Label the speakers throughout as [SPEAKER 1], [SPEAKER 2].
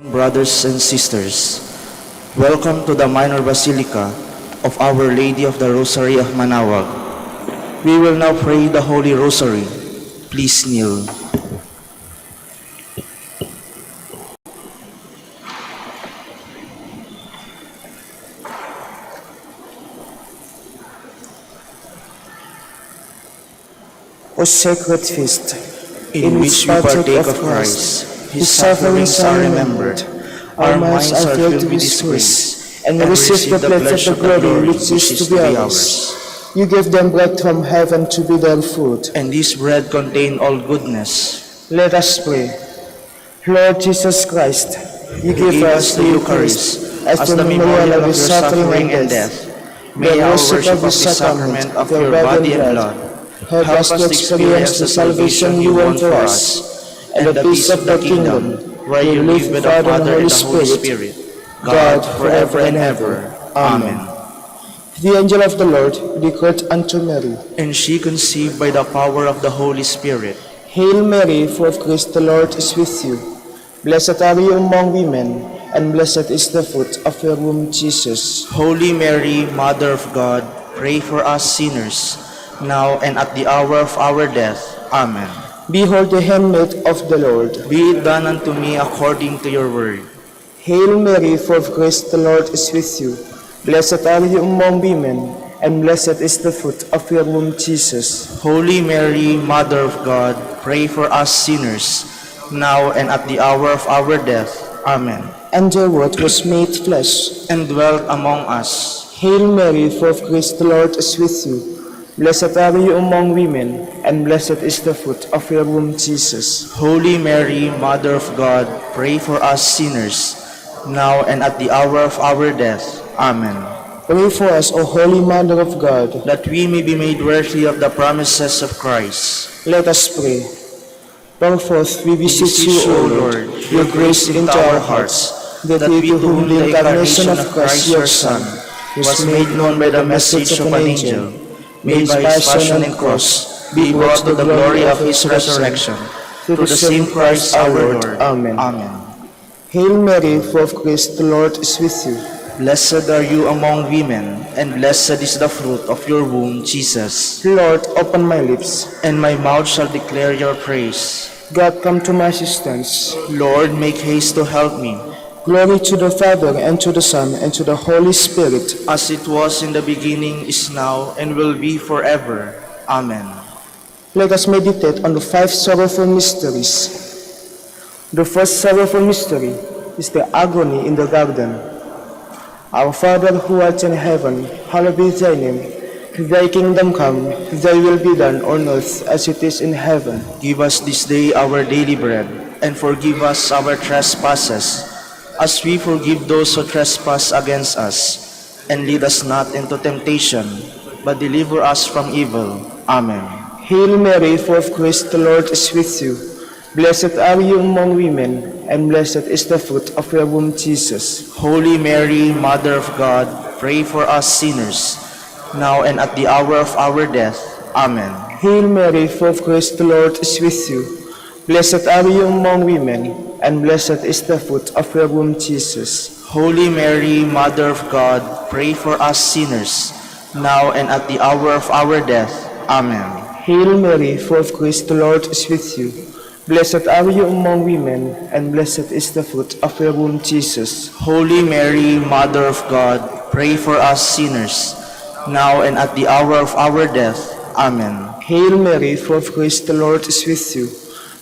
[SPEAKER 1] Brothers and sisters, welcome to the Minor Basilica of Our Lady of the Rosary of Manaoag. We will now pray the Holy Rosary. Please kneel.
[SPEAKER 2] O sacred feast,
[SPEAKER 1] In which we partake of Christ, His sufferings are remembered, our minds are filled with His grace,
[SPEAKER 2] and we receive the pledge of the glory which is to be ours. You gave them bread from heaven to be their food.
[SPEAKER 1] And this bread contain all goodness.
[SPEAKER 2] Let us pray. Lord Jesus Christ, you give us the Eucharist as the memorial of your suffering and death.
[SPEAKER 1] May our worship of the sacrament of your body and blood
[SPEAKER 2] help us to experience the salvation you won for us, and the peace of the kingdom,
[SPEAKER 1] where you live with the Father and the Holy Spirit, God forever and ever. Amen.
[SPEAKER 2] The angel of the Lord declared unto Mary,
[SPEAKER 1] And she conceived by the power of the Holy Spirit.
[SPEAKER 2] Hail Mary, full of grace, the Lord is with you. Blessed are you among women, and blessed is the fruit of your womb, Jesus.
[SPEAKER 1] Holy Mary, Mother of God, pray for us sinners, now and at the hour of our death. Amen.
[SPEAKER 2] Behold the handmaid of the Lord.
[SPEAKER 1] Be it done unto me according to your word.
[SPEAKER 2] Hail Mary, full of grace, the Lord is with you. Blessed are you among women, and blessed is the fruit of your womb, Jesus.
[SPEAKER 1] Holy Mary, Mother of God, pray for us sinners, now and at the hour of our death. Amen.
[SPEAKER 2] And the Word was made flesh,
[SPEAKER 1] And dwelt among us.
[SPEAKER 2] Hail Mary, full of grace, the Lord is with you. Blessed are you among women, and blessed is the fruit of your womb, Jesus.
[SPEAKER 1] Holy Mary, Mother of God, pray for us sinners, now and at the hour of our death. Amen.
[SPEAKER 2] Pray for us, O Holy Mother of God,
[SPEAKER 1] That we may be made worthy of the promises of Christ.
[SPEAKER 2] let us pray. Pour forth, we beseech you, O Lord, your grace into our hearts, that we to whom the incarnation of Christ your Son
[SPEAKER 1] was made known by the message of an angel, made by his passion and cross, be brought to the glory of his resurrection, through the same Christ our Lord.
[SPEAKER 2] Amen.
[SPEAKER 1] Amen.
[SPEAKER 2] Hail Mary, full of grace, the Lord is with you.
[SPEAKER 1] Blessed are you among women, and blessed is the fruit of your womb, Jesus.
[SPEAKER 2] Lord, open my lips,
[SPEAKER 1] And my mouth shall declare your praise.
[SPEAKER 2] God, come to my assistance.
[SPEAKER 1] Lord, make haste to help me,
[SPEAKER 2] Glory to the Father, and to the Son, and to the Holy Spirit.
[SPEAKER 1] as it was in the beginning, is now, and will be forever. Amen.
[SPEAKER 2] Let us meditate on the 5 sorrowful mysteries. The first sorrowful mystery is the agony in the garden. Our Father who art in heaven, hallowed be thy name. Thy kingdom come, thy will be done on earth as it is in heaven.
[SPEAKER 1] Give us this day our daily bread, and forgive us our trespasses, as we forgive those who trespass against us. And lead us not into temptation, but deliver us from evil. Amen.
[SPEAKER 2] Hail Mary, full of grace, the Lord is with you. Blessed are you among women, and blessed is the fruit of your womb, Jesus.
[SPEAKER 1] Holy Mary, Mother of God, pray for us sinners, now and at the hour of our death. Amen.
[SPEAKER 2] Hail Mary, full of grace, the Lord is with you. Blessed are you among women, and blessed is the fruit of your womb, Jesus.
[SPEAKER 1] Holy Mary, Mother of God, pray for us sinners, now and at the hour of our death. Amen.
[SPEAKER 2] Hail Mary, full of grace, the Lord is with you. Blessed are you among women, and blessed is the fruit of your womb, Jesus.
[SPEAKER 1] Holy Mary, Mother of God, pray for us sinners, now and at the hour of our death. Amen.
[SPEAKER 2] Hail Mary, full of grace, the Lord is with you.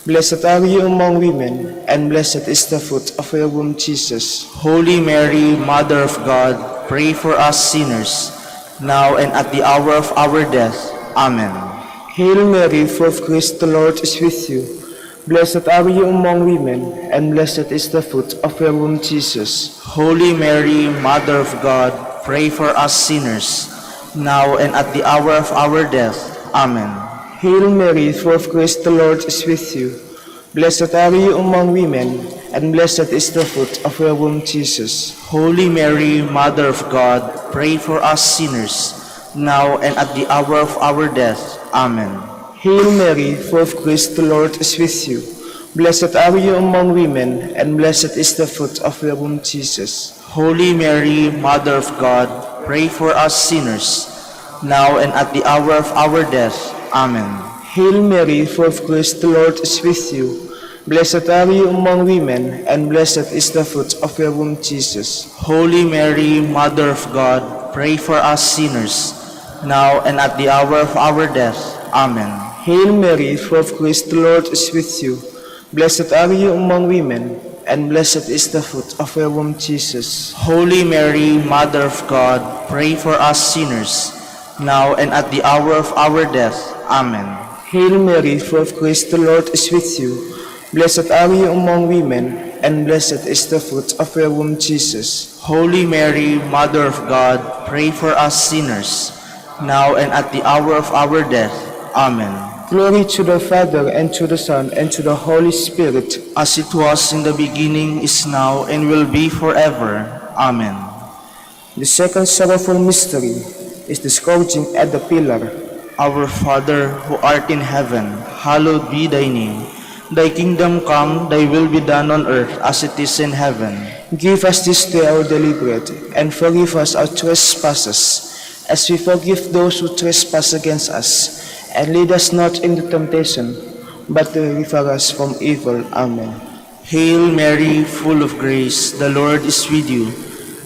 [SPEAKER 2] Blessed are you among women, and blessed is the fruit of your womb, Jesus.
[SPEAKER 1] Holy Mary, Mother of God, pray for us sinners, now and at the hour of our death. Amen.
[SPEAKER 2] Hail Mary, full of grace, the Lord is with you. Blessed are you among women, and blessed is the fruit of your womb, Jesus.
[SPEAKER 1] Holy Mary, Mother of God, pray for us sinners, now and at the hour of our death. Amen.
[SPEAKER 2] Hail Mary, full of grace, the Lord is with you. Blessed are you among women, and blessed is the fruit of your womb, Jesus.
[SPEAKER 1] Holy Mary, Mother of God, pray for us sinners, now and at the hour of our death. Amen.
[SPEAKER 2] Hail Mary, full of grace, the Lord is with you. Blessed are you among women, and blessed is the fruit of your womb, Jesus.
[SPEAKER 1] Holy Mary, Mother of God, pray for us sinners, now and at the hour of our death. Amen.
[SPEAKER 2] Hail Mary, full of grace, the Lord is with you. Blessed are you among women, and blessed is the fruit of your womb, Jesus.
[SPEAKER 1] Holy Mary, Mother of God, pray for us sinners, now and at the hour of our death. Amen.
[SPEAKER 2] Hail Mary, full of grace, the Lord is with you. Blessed are you among women, and blessed is the fruit of your womb, Jesus.
[SPEAKER 1] Holy Mary, Mother of God, pray for us sinners, now and at the hour of our death. Amen.
[SPEAKER 2] Hail Mary, full of grace, the Lord is with you. Blessed are you among women, and blessed is the fruit of your womb, Jesus.
[SPEAKER 1] Holy Mary, Mother of God, pray for us sinners, now and at the hour of our death. Amen.
[SPEAKER 2] Glory to the Father, and to the Son, and to the Holy Spirit.
[SPEAKER 1] As it was in the beginning, is now, and will be forever. Amen.
[SPEAKER 2] The second sorrowful mystery is the scourging at the pillar.
[SPEAKER 1] Our Father, who art in heaven, hallowed be thy name. Thy kingdom come, thy will be done on earth as it is in heaven.
[SPEAKER 2] Give us this day our daily bread, and forgive us our trespasses, as we forgive those who trespass against us. And lead us not into temptation, but deliver us from evil. Amen.
[SPEAKER 1] Hail Mary, full of grace, the Lord is with you.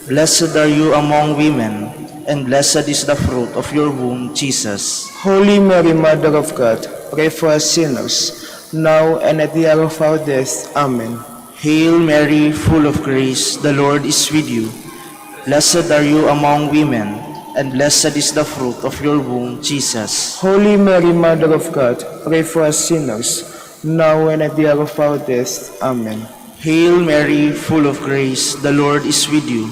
[SPEAKER 1] Blessed are you among women, and blessed is the fruit of your womb, Jesus.
[SPEAKER 2] Holy Mary, Mother of God, pray for us sinners, now and at the hour of our death. Amen.
[SPEAKER 1] Hail Mary, full of grace, the Lord is with you. Blessed are you among women, and blessed is the fruit of your womb, Jesus.
[SPEAKER 2] Holy Mary, Mother of God, pray for us sinners, now and at the hour of our death. Amen.
[SPEAKER 1] Hail Mary, full of grace, the Lord is with you.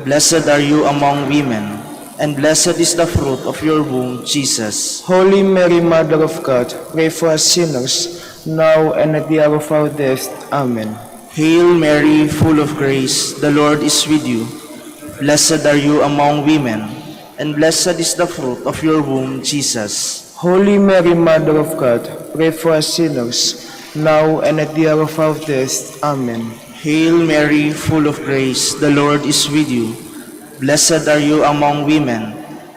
[SPEAKER 1] Blessed are you among women, and blessed is the fruit of your womb, Jesus.
[SPEAKER 2] Holy Mary, Mother of God, pray for us sinners, now and at the hour of our death. Amen.
[SPEAKER 1] Hail Mary, full of grace, the Lord is with you. Blessed are you among women, and blessed is the fruit of your womb, Jesus.
[SPEAKER 2] Holy Mary, Mother of God, pray for us sinners, now and at the hour of our death. Amen.
[SPEAKER 1] Hail Mary, full of grace, the Lord is with you. Blessed are you among women,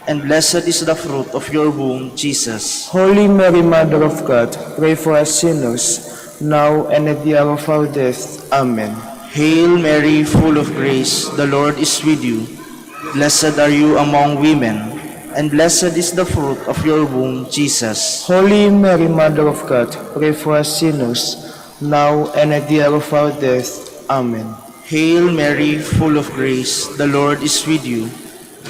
[SPEAKER 1] and blessed is the fruit of your womb, Jesus.
[SPEAKER 2] Holy Mary, Mother of God, pray for us sinners, now and at the hour of our death. Amen.
[SPEAKER 1] Hail Mary, full of grace, the Lord is with you. Blessed are you among women, and blessed is the fruit of your womb, Jesus.
[SPEAKER 2] Holy Mary, Mother of God, pray for us sinners, now and at the hour of our death. Amen.
[SPEAKER 1] Hail Mary, full of grace, the Lord is with you.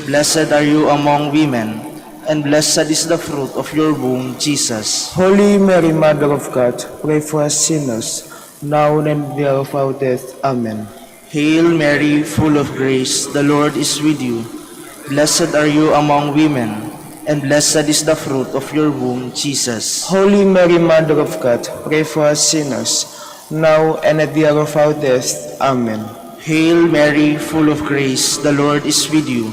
[SPEAKER 1] Blessed are you among women, and blessed is the fruit of your womb, Jesus.
[SPEAKER 2] Holy Mary, Mother of God, pray for us sinners, now and at the hour of our death. Amen.
[SPEAKER 1] Hail Mary, full of grace, the Lord is with you. Blessed are you among women, and blessed is the fruit of your womb, Jesus.
[SPEAKER 2] Holy Mary, Mother of God, pray for us sinners, now and at the hour of our death. Amen.
[SPEAKER 1] Hail Mary, full of grace, the Lord is with you.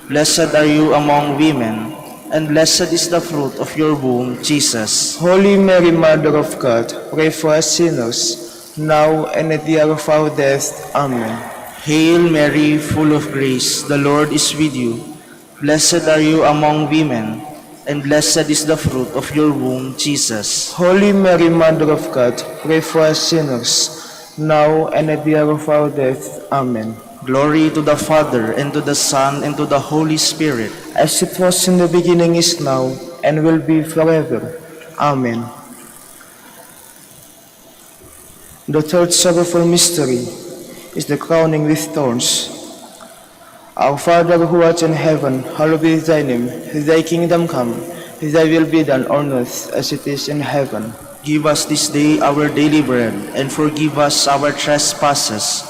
[SPEAKER 1] Blessed are you among women, and blessed is the fruit of your womb, Jesus.
[SPEAKER 2] Holy Mary, Mother of God, pray for us sinners, now and at the hour of our death. Amen.
[SPEAKER 1] Hail Mary, full of grace, the Lord is with you. Blessed are you among women, and blessed is the fruit of your womb, Jesus.
[SPEAKER 2] Holy Mary, Mother of God, pray for us sinners, now and at the hour of our death. Amen.
[SPEAKER 1] Glory to the Father, and to the Son, and to the Holy Spirit.
[SPEAKER 2] As it was in the beginning, is now, and will be forever. Amen. The third sorrowful mystery is the crowning with thorns. Our Father who art in heaven, hallowed be thy name. Thy kingdom come, thy will be done on earth as it is in heaven.
[SPEAKER 1] Give us this day our daily bread, and forgive us our trespasses,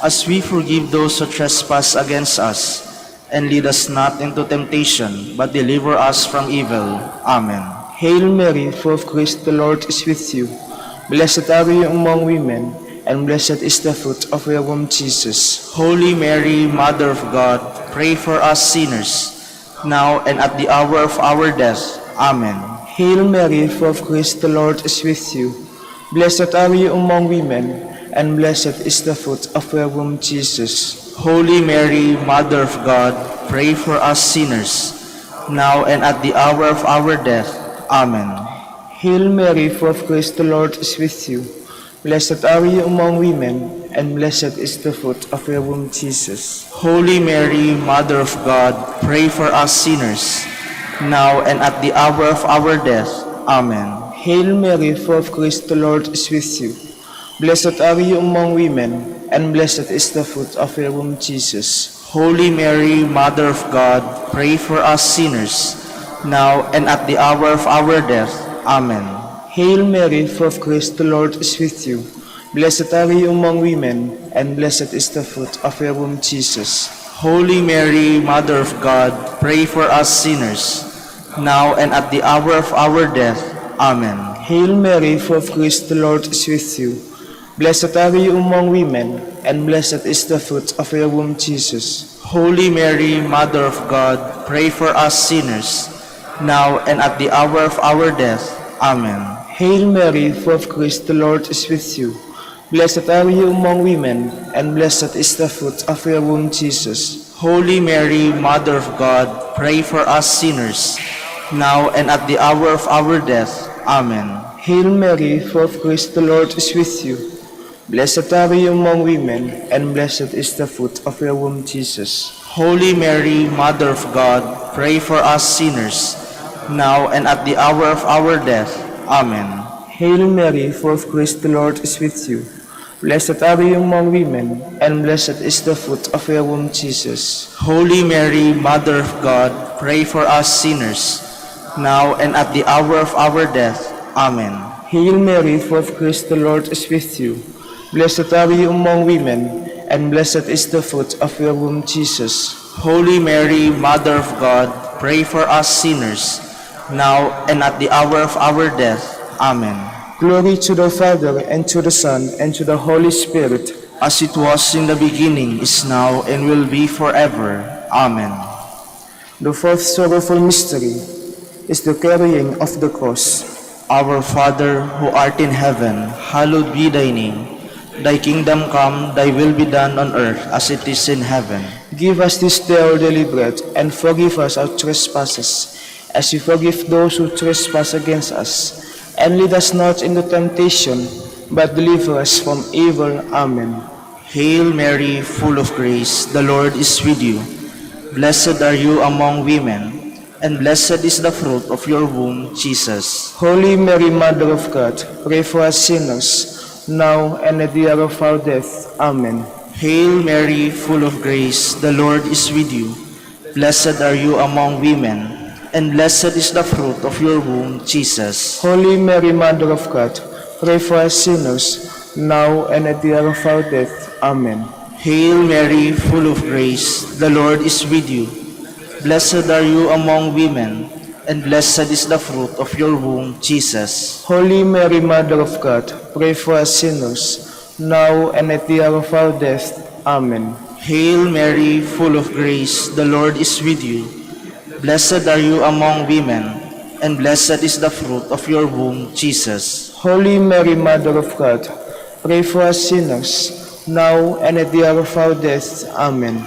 [SPEAKER 1] as we forgive those who trespass against us. And lead us not into temptation, but deliver us from evil. Amen.
[SPEAKER 2] Hail Mary, full of grace, the Lord is with you. Blessed are you among women, and blessed is the fruit of your womb, Jesus.
[SPEAKER 1] Holy Mary, Mother of God, pray for us sinners, now and at the hour of our death. Amen.
[SPEAKER 2] Hail Mary, full of grace, the Lord is with you. Blessed are you among women, and blessed is the fruit of your womb, Jesus.
[SPEAKER 1] Holy Mary, Mother of God, pray for us sinners, now and at the hour of our death. Amen.
[SPEAKER 2] Hail Mary, full of grace, the Lord is with you. Blessed are you among women, and blessed is the fruit of your womb, Jesus.
[SPEAKER 1] Holy Mary, Mother of God, pray for us sinners, now and at the hour of our death. Amen.
[SPEAKER 2] Hail Mary, full of grace, the Lord is with you. Blessed are you among women, and blessed is the fruit of your womb, Jesus.
[SPEAKER 1] Holy Mary, Mother of God, pray for us sinners, now and at the hour of our death. Amen.
[SPEAKER 2] Hail Mary, full of grace, the Lord is with you. Blessed are you among women, and blessed is the fruit of your womb, Jesus.
[SPEAKER 1] Holy Mary, Mother of God, pray for us sinners, now and at the hour of our death. Amen.
[SPEAKER 2] Hail Mary, full of grace, the Lord is with you. Blessed are you among women, and blessed is the fruit of your womb, Jesus.
[SPEAKER 1] Holy Mary, Mother of God, pray for us sinners, now and at the hour of our death. Amen.
[SPEAKER 2] Hail Mary, full of grace, the Lord is with you. Blessed are you among women, and blessed is the fruit of your womb, Jesus.
[SPEAKER 1] Holy Mary, Mother of God, pray for us sinners, now and at the hour of our death. Amen.
[SPEAKER 2] Hail Mary, full of grace, the Lord is with you. Blessed are you among women, and blessed is the fruit of your womb, Jesus.
[SPEAKER 1] Holy Mary, Mother of God, pray for us sinners, now and at the hour of our death. Amen.
[SPEAKER 2] Hail Mary, full of grace, the Lord is with you. Blessed are you among women, and blessed is the fruit of your womb, Jesus.
[SPEAKER 1] Holy Mary, Mother of God, pray for us sinners, now and at the hour of our death. Amen.
[SPEAKER 2] Hail Mary, full of grace, the Lord is with you. Blessed are you among women, and blessed is the fruit of your womb, Jesus.
[SPEAKER 1] Holy Mary, Mother of God, pray for us sinners, now and at the hour of our death. Amen.
[SPEAKER 2] Glory to the Father, and to the Son, and to the Holy Spirit.
[SPEAKER 1] As it was in the beginning, is now, and will be forever. Amen.
[SPEAKER 2] The fourth sorrowful mystery is the carrying of the cross.
[SPEAKER 1] Our Father, who art in heaven, hallowed be thy name. Thy kingdom come, thy will be done on earth as it is in heaven.
[SPEAKER 2] Give us this day our daily bread, and forgive us our trespasses, as we forgive those who trespass against us. And lead us not into temptation, but deliver us from evil. Amen.
[SPEAKER 1] Hail Mary, full of grace, the Lord is with you. Blessed are you among women, and blessed is the fruit of your womb, Jesus.
[SPEAKER 2] Holy Mary, Mother of God, pray for us sinners, now and at the hour of our death. Amen.
[SPEAKER 1] Hail Mary, full of grace, the Lord is with you. Blessed are you among women, and blessed is the fruit of your womb, Jesus.
[SPEAKER 2] Holy Mary, Mother of God, pray for us sinners, now and at the hour of our death. Amen.
[SPEAKER 1] Hail Mary, full of grace, the Lord is with you. Blessed are you among women, and blessed is the fruit of your womb, Jesus.
[SPEAKER 2] Holy Mary, Mother of God, pray for us sinners, now and at the hour of our death. Amen.
[SPEAKER 1] Hail Mary, full of grace, the Lord is with you. Blessed are you among women, and blessed is the fruit of your womb, Jesus.
[SPEAKER 2] Holy Mary, Mother of God, pray for us sinners, now and at the hour of our death. Amen.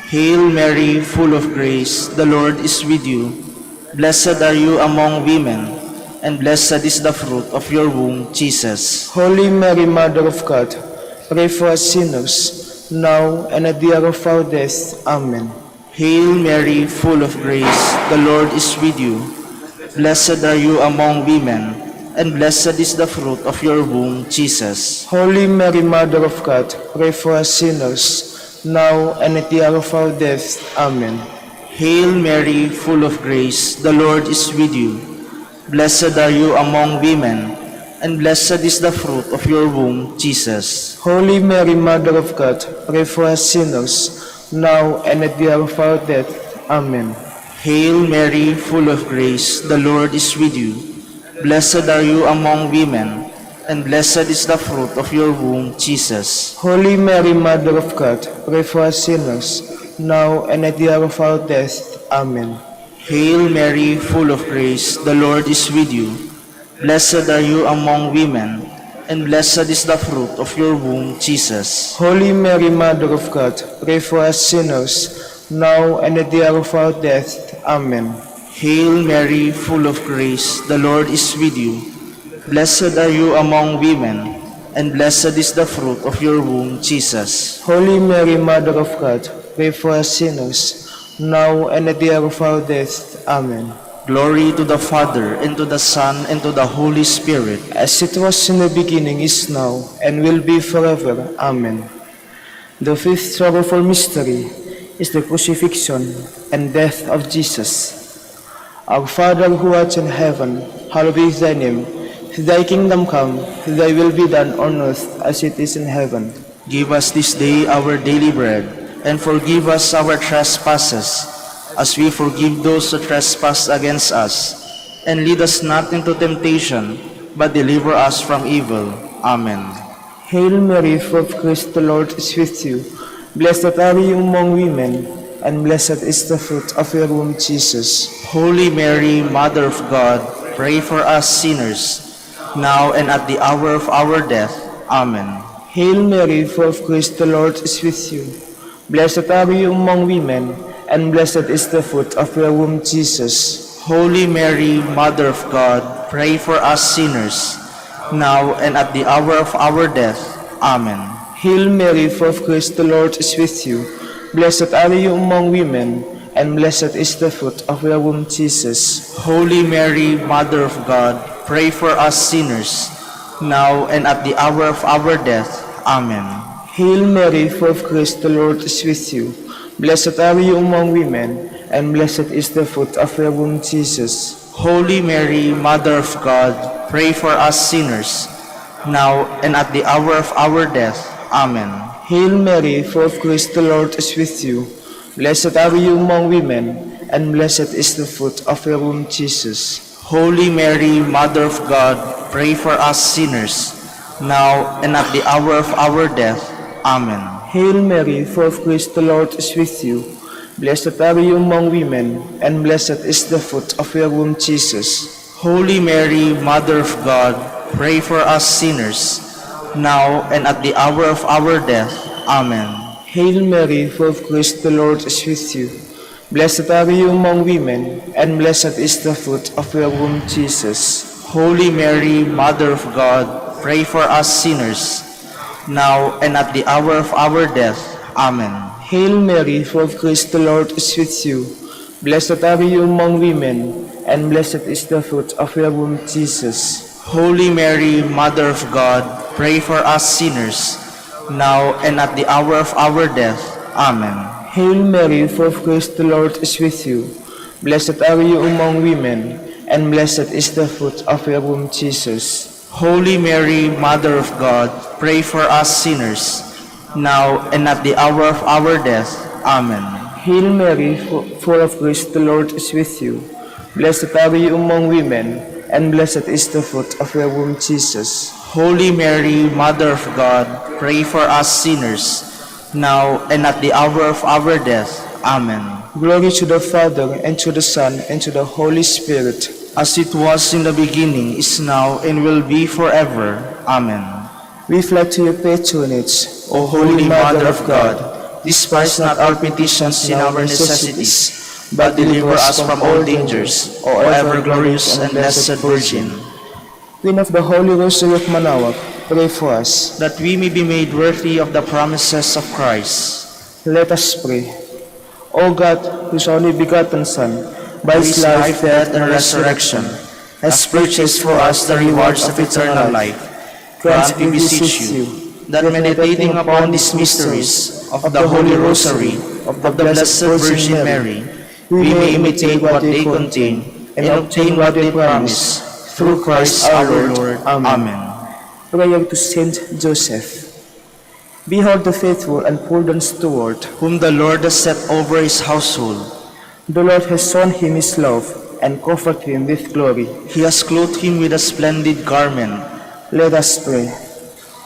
[SPEAKER 1] Hail Mary, full of grace, the Lord is with you. Blessed are you among women, and blessed is the fruit of your womb, Jesus.
[SPEAKER 2] Holy Mary, Mother of God, pray for us sinners, now and at the hour of our death. Amen.
[SPEAKER 1] Hail Mary, full of grace, the Lord is with you. Blessed are you among women, and blessed is the fruit of your womb, Jesus.
[SPEAKER 2] Holy Mary, Mother of God, pray for us sinners, now and at the hour of our death. Amen.
[SPEAKER 1] Hail Mary, full of grace, the Lord is with you. Blessed are you among women, and blessed is the fruit of your womb, Jesus.
[SPEAKER 2] Holy Mary, Mother of God, pray for us sinners, now and at the hour of our death. Amen.
[SPEAKER 1] Hail Mary, full of grace, the Lord is with you. Blessed are you among women, and blessed is the fruit of your womb, Jesus.
[SPEAKER 2] Holy Mary, Mother of God, pray for us sinners, now and at the hour of our death. Amen.
[SPEAKER 1] Hail Mary, full of grace, the Lord is with you. Blessed are you among women, and blessed is the fruit of your womb, Jesus.
[SPEAKER 2] Holy Mary, Mother of God, pray for us sinners, now and at the hour of our death. Amen.
[SPEAKER 1] Hail Mary, full of grace, the Lord is with you. Blessed are you among women, and blessed is the fruit of your womb, Jesus.
[SPEAKER 2] Holy Mary, Mother of God, pray for us sinners, now and at the hour of our death. Amen.
[SPEAKER 1] Glory to the Father, and to the Son, and to the Holy Spirit.
[SPEAKER 2] As it was in the beginning, is now, and will be forever. Amen. The fifth sorrowful mystery is the crucifixion and death of Jesus. Our Father who art in heaven, hallowed be thy name. Thy kingdom come, thy will be done on earth as it is in heaven.
[SPEAKER 1] Give us this day our daily bread, and forgive us our trespasses, as we forgive those who trespass against us. And lead us not into temptation, but deliver us from evil. Amen.
[SPEAKER 2] Hail Mary, full of grace, the Lord is with you. Blessed are you among women, and blessed is the fruit of your womb, Jesus.
[SPEAKER 1] Holy Mary, Mother of God, pray for us sinners, now and at the hour of our death. Amen.
[SPEAKER 2] Hail Mary, full of grace, the Lord is with you. Blessed are you among women, and blessed is the fruit of your womb, Jesus.
[SPEAKER 1] Holy Mary, Mother of God, pray for us sinners, now and at the hour of our death. Amen.
[SPEAKER 2] Hail Mary, full of grace, the Lord is with you. Blessed are you among women, and blessed is the fruit of your womb, Jesus.
[SPEAKER 1] Holy Mary, Mother of God, pray for us sinners, now and at the hour of our death. Amen.
[SPEAKER 2] Hail Mary, full of grace, the Lord is with you. Blessed are you among women, and blessed is the fruit of your womb, Jesus.
[SPEAKER 1] Holy Mary, Mother of God, pray for us sinners, now and at the hour of our death. Amen.
[SPEAKER 2] Hail Mary, full of grace, the Lord is with you. Blessed are you among women, and blessed is the fruit of your womb, Jesus.
[SPEAKER 1] Holy Mary, Mother of God, pray for us sinners, now and at the hour of our death. Amen.
[SPEAKER 2] Hail Mary, full of grace, the Lord is with you. Blessed are you among women, and blessed is the fruit of your womb, Jesus.
[SPEAKER 1] Holy Mary, Mother of God, pray for us sinners, now and at the hour of our death. Amen.
[SPEAKER 2] Hail Mary, full of grace, the Lord is with you. Blessed are you among women, and blessed is the fruit of your womb, Jesus.
[SPEAKER 1] Holy Mary, Mother of God, pray for us sinners, now and at the hour of our death. Amen.
[SPEAKER 2] Hail Mary, full of grace, the Lord is with you. Blessed are you among women, and blessed is the fruit of your womb, Jesus.
[SPEAKER 1] Holy Mary, Mother of God, pray for us sinners, now and at the hour of our death. Amen.
[SPEAKER 2] Hail Mary, full of grace, the Lord is with you. Blessed are you among women, and blessed is the fruit of your womb, Jesus.
[SPEAKER 1] Holy Mary, Mother of God, pray for us sinners, now and at the hour of our death. Amen.
[SPEAKER 2] Hail Mary, full of grace, the Lord is with you. Blessed are you among women, and blessed is the fruit of your womb, Jesus.
[SPEAKER 1] Holy Mary, Mother of God, pray for us sinners, now and at the hour of our death. Amen.
[SPEAKER 2] Glory to the Father, and to the Son, and to the Holy Spirit.
[SPEAKER 1] As it was in the beginning, is now, and will be forever. Amen.
[SPEAKER 2] We fly to your patronage,
[SPEAKER 1] O Holy Mother of God, despise not our petitions in our necessities, but deliver us from all dangers, O ever glorious and blessed Virgin.
[SPEAKER 2] Queen of the Holy Rosary of Manaoag, pray for us.
[SPEAKER 1] That we may be made worthy of the promises of Christ.
[SPEAKER 2] Let us pray. O God, whose only begotten Son, by his life, death, and resurrection, has purchased for us the rewards of eternal life, grant, we beseech you, that meditating upon these mysteries of the Holy Rosary of the Blessed Virgin Mary, we may imitate what they contain and obtain what they promise, through Christ our Lord. Amen. Prayer to Saint Joseph. Behold the faithful and prudent steward,
[SPEAKER 1] whom the Lord has set over his household.
[SPEAKER 2] The Lord has shown him his love and covered him with glory.
[SPEAKER 1] He has clothed him with a splendid garment.
[SPEAKER 2] Let us pray.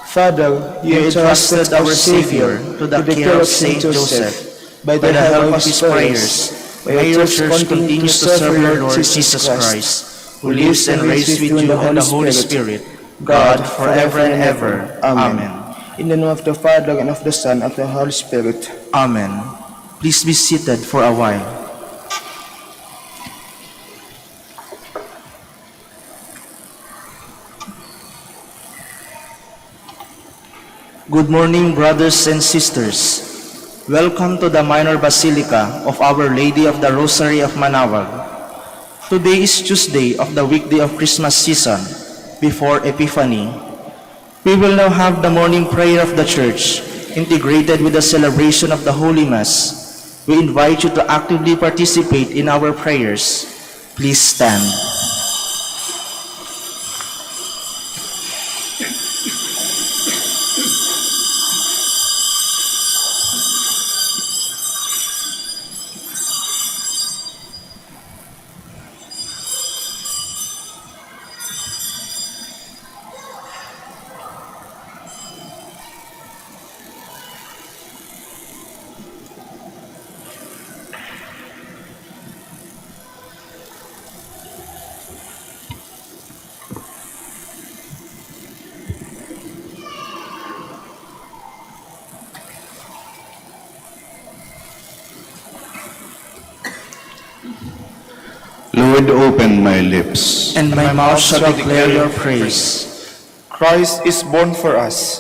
[SPEAKER 2] Father,
[SPEAKER 1] You entrusted our Savior to the care of Saint Joseph. By the help of his prayers, may your Church continue to serve your Lord Jesus Christ, who lives and reigns with you and the Holy Spirit, God, forever and ever. Amen.
[SPEAKER 2] In the name of the Father, and of the Son, and of the Holy Spirit.
[SPEAKER 1] Amen. Please be seated for a while. Good morning, brothers and sisters. Welcome to the Minor Basilica of Our Lady of the Rosary of Manaoag. Today is Tuesday of the weekday of Christmas season, before Epiphany. We will now have the morning prayer of the Church, integrated with the celebration of the Holy Mass. We invite you to actively participate in our prayers. Please stand.
[SPEAKER 3] Lord, open my lips,
[SPEAKER 1] And my mouth shall declare your praise.
[SPEAKER 2] Christ is born for us.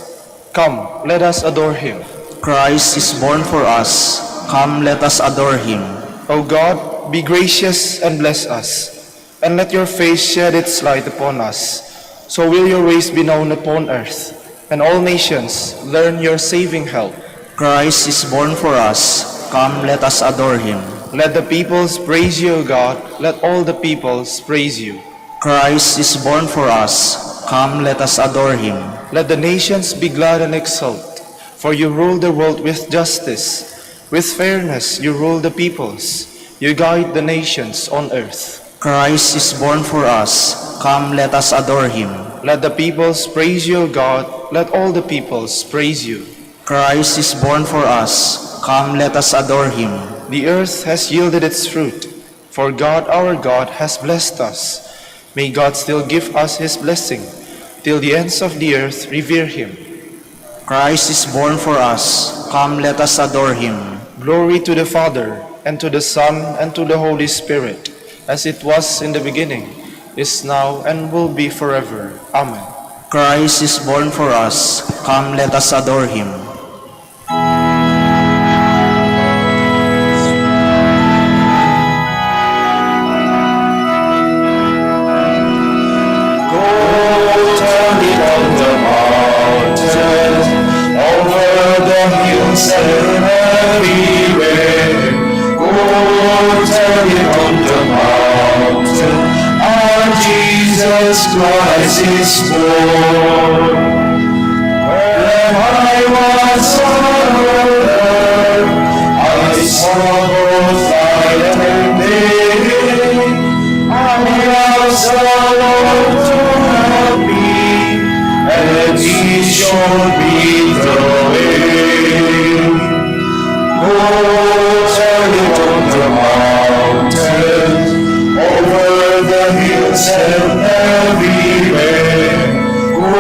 [SPEAKER 2] Come, let us adore him.
[SPEAKER 1] Christ is born for us. Come, let us adore him.
[SPEAKER 2] O God, be gracious and bless us, and let your face shed its light upon us. So will your ways be known upon earth, and all nations learn your saving help.
[SPEAKER 1] Christ is born for us. Come, let us adore him.
[SPEAKER 2] Let the peoples praise you, O God. Let all the peoples praise you.
[SPEAKER 1] Christ is born for us. Come, let us adore him.
[SPEAKER 2] Let the nations be glad and exult, for you rule the world with justice. With fairness you rule the peoples. You guide the nations on earth.
[SPEAKER 1] Christ is born for us. Come, let us adore him.
[SPEAKER 2] Let the peoples praise you, O God. Let all the peoples praise you.
[SPEAKER 1] Christ is born for us. Come, let us adore him.
[SPEAKER 2] The earth has yielded its fruit, for God our God has blessed us. May God still give us his blessing, till the ends of the earth revere him.
[SPEAKER 1] Christ is born for us. Come, let us adore him.
[SPEAKER 2] Glory to the Father, and to the Son, and to the Holy Spirit, as it was in the beginning, is now, and will be forever. Amen.
[SPEAKER 1] Christ is born for us. Come, let us adore him.
[SPEAKER 3] Christ is born. When I was on earth, I saw both light and day. I asked the Lord to help me, and he showed me the way. Go tell it on the mountain, over the hills and everywhere. Go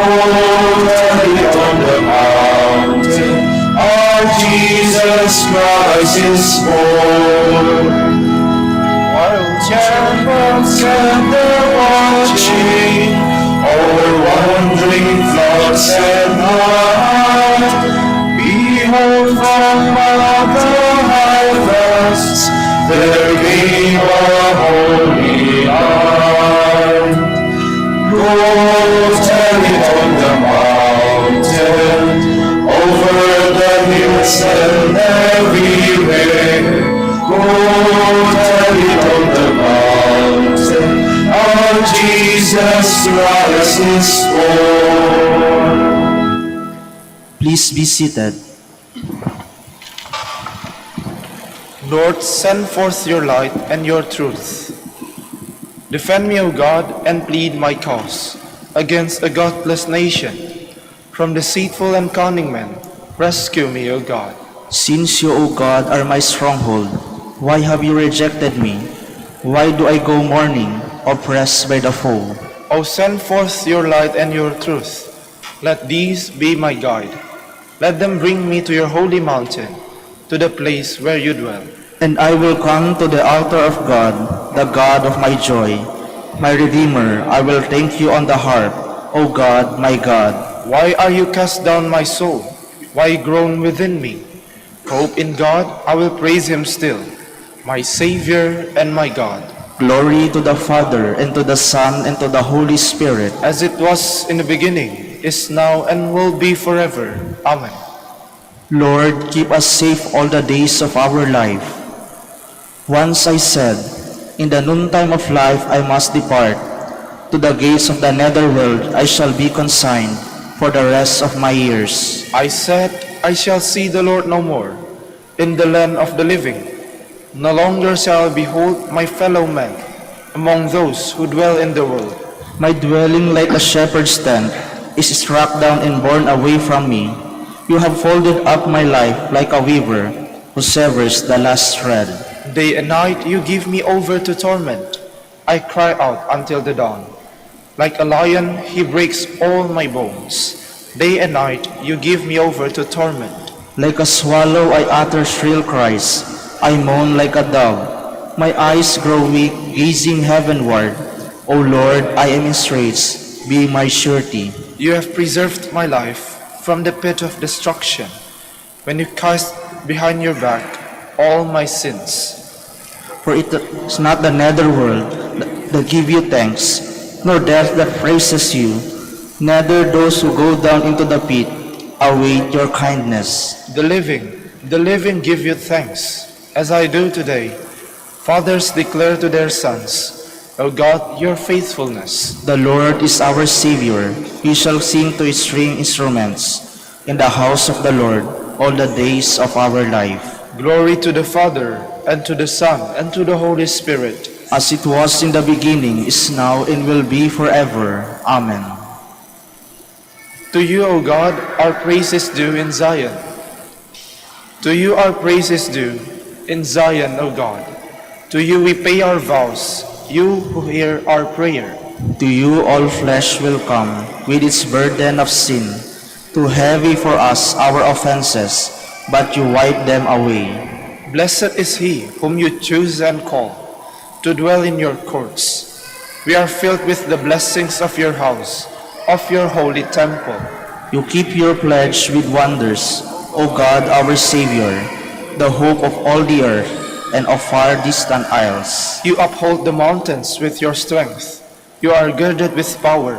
[SPEAKER 3] tell it on the mountain, our Jesus Christ is born. While shepherds gather watching over wandering flocks at night, behold from out the harvest there came a holy light. Go tell it on the mountain, over the hills and everywhere. Go tell it on the mountain, our Jesus Christ is born.
[SPEAKER 1] Please be seated.
[SPEAKER 2] Lord, send forth your light and your truth. Defend me, O God, and plead my cause against a godless nation. From deceitful and cunning men, rescue me, O God.
[SPEAKER 1] Since you, O God, are my stronghold, why have you rejected me? Why do I go mourning, oppressed by the foe?
[SPEAKER 4] O send forth your light and your truth. Let these be my guide. Let them bring me to your holy mountain, to the place where you dwell.
[SPEAKER 1] And I will come to the altar of God, the God of my joy. My Redeemer, I will thank you on the harp, O God, my God.
[SPEAKER 4] Why are you cast down, my soul? Why groan within me? Hope in God, I will praise him still, my Savior and my God.
[SPEAKER 1] Glory to the Father, and to the Son, and to the Holy Spirit.
[SPEAKER 4] As it was in the beginning, is now, and will be forever. Amen.
[SPEAKER 1] Lord, keep us safe all the days of our life. Once I said, in the noontime of life I must depart. To the gates of the netherworld I shall be consigned for the rest of my years.
[SPEAKER 4] I said, I shall see the Lord no more, in the land of the living. No longer shall I behold my fellow men among those who dwell in the world.
[SPEAKER 1] My dwelling like a shepherd's tent is struck down and borne away from me. You have folded up my life like a weaver who severs the last thread.
[SPEAKER 4] Day and night you give me over to torment. I cry out until the dawn. Like a lion, he breaks all my bones. Day and night you give me over to torment.
[SPEAKER 1] Like a swallow I utter shrill cries. I moan like a dove. My eyes grow weak, gazing heavenward. O Lord, I am in straits. Be my surety.
[SPEAKER 4] You have preserved my life from the pit of destruction, when you cast behind your back all my sins.
[SPEAKER 1] For it is not the netherworld that give you thanks, nor death that praises you, neither those who go down into the pit await your kindness.
[SPEAKER 4] The living give you thanks, as I do today. Fathers declare to their sons, O God, your faithfulness.
[SPEAKER 1] The Lord is our Savior. We shall sing to his string instruments in the house of the Lord all the days of our life.
[SPEAKER 4] Glory to the Father, and to the Son, and to the Holy Spirit.
[SPEAKER 1] As it was in the beginning, is now, and will be forever. Amen.
[SPEAKER 4] To you, O God, our praise is due in Zion. To you our praise is due in Zion, O God. To you we pay our vows, you who hear our prayer.
[SPEAKER 1] To you all flesh will come with its burden of sin, too heavy for us our offenses, but you wipe them away.
[SPEAKER 4] Blessed is he whom you choose and call to dwell in your courts. We are filled with the blessings of your house, of your holy temple.
[SPEAKER 1] You keep your pledge with wonders, O God our Savior, the hope of all the earth and of far distant isles.
[SPEAKER 4] You uphold the mountains with your strength. You are girded with power.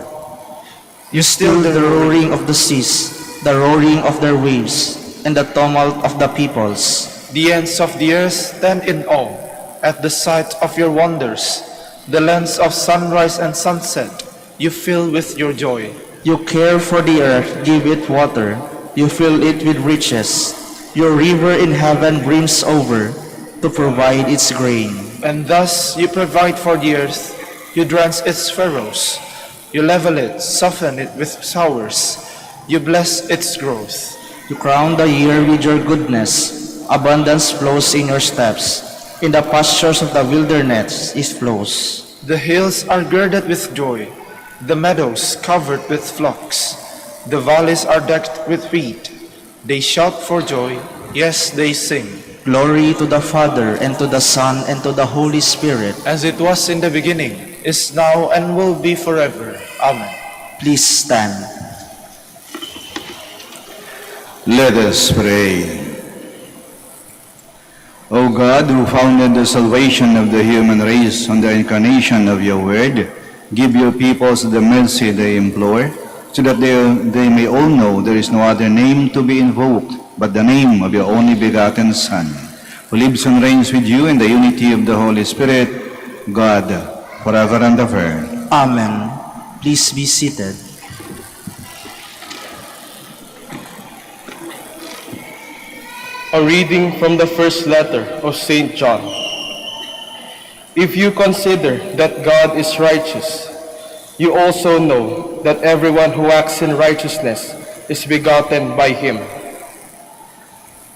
[SPEAKER 1] You still the roaring of the seas, the roaring of their waves, and the tumult of the peoples.
[SPEAKER 4] The ends of the earth stand in awe at the sight of your wonders. The lands of sunrise and sunset you fill with your joy.
[SPEAKER 1] You care for the earth, give it water. You fill it with riches. Your river in heaven brims over to provide its grain.
[SPEAKER 4] And thus you provide for the earth. You drench its furrows. You level it, soften it with showers. You bless its growth.
[SPEAKER 1] You crown the year with your goodness. Abundance flows in your steps. In the pastures of the wilderness it flows.
[SPEAKER 4] The hills are girded with joy, the meadows covered with flocks. The valleys are decked with wheat. They shout for joy, yes, they sing.
[SPEAKER 1] Glory to the Father, and to the Son, and to the Holy Spirit.
[SPEAKER 4] As it was in the beginning, is now, and will be forever. Amen.
[SPEAKER 1] Please stand.
[SPEAKER 3] Let us pray. O God, who founded the salvation of the human race on the incarnation of your word, give your peoples the mercy they implore, so that they may all know there is no other name to be invoked but the name of your only begotten Son, who lives and reigns with you in the unity of the Holy Spirit, God, forever and ever.
[SPEAKER 1] Amen. Please be seated.
[SPEAKER 5] A reading from the first letter of St. John. If you consider that God is righteous, you also know that everyone who acts in righteousness is begotten by him.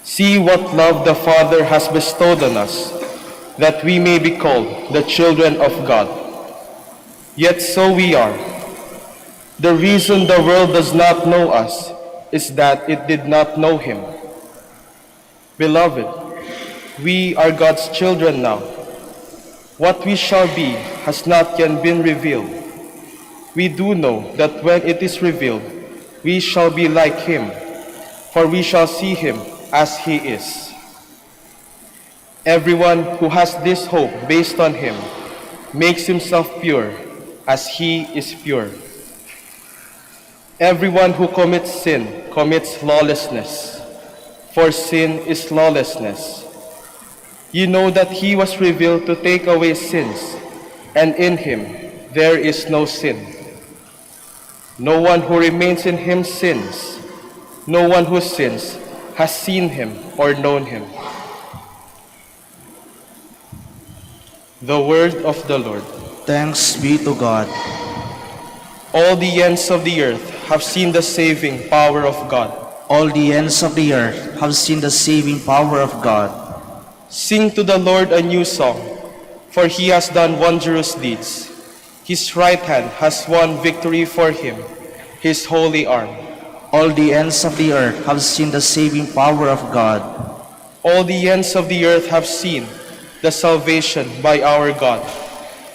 [SPEAKER 5] See what love the Father has bestowed on us, that we may be called the children of God. Yet so we are. The reason the world does not know us is that it did not know him. Beloved, we are God's children now. What we shall be has not yet been revealed. We do know that when it is revealed, we shall be like him, for we shall see him as he is. Everyone who has this hope based on him makes himself pure as he is pure. Everyone who commits sin commits lawlessness, for sin is lawlessness. You know that he was revealed to take away sins, and in him there is no sin. No one who remains in him sins. No one who sins has seen him or known him. The word of the Lord.
[SPEAKER 1] Thanks be to God.
[SPEAKER 5] All the ends of the earth have seen the saving power of God.
[SPEAKER 1] All the ends of the earth have seen the saving power of God.
[SPEAKER 5] Sing to the Lord a new song, for he has done wondrous deeds. His right hand has won victory for him, his holy arm.
[SPEAKER 1] All the ends of the earth have seen the saving power of God.
[SPEAKER 5] All the ends of the earth have seen the salvation by our God.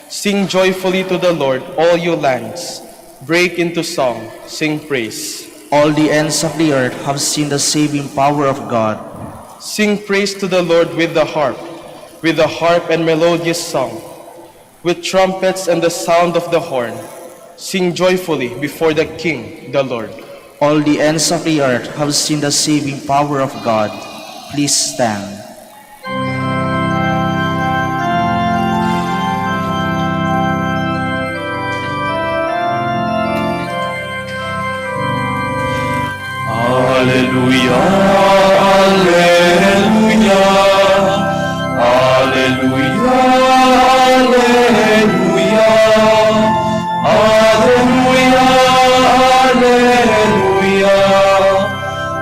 [SPEAKER 5] Sing joyfully to the Lord, all you lands. Break into song, sing praise.
[SPEAKER 1] All the ends of the earth have seen the saving power of God.
[SPEAKER 5] Sing praise to the Lord with the harp and melodious song, with trumpets and the sound of the horn. Sing joyfully before the King, the Lord.
[SPEAKER 1] All the ends of the earth have seen the saving power of God. Please stand.
[SPEAKER 3] Alleluia, alleluia, alleluia, alleluia, alleluia, alleluia,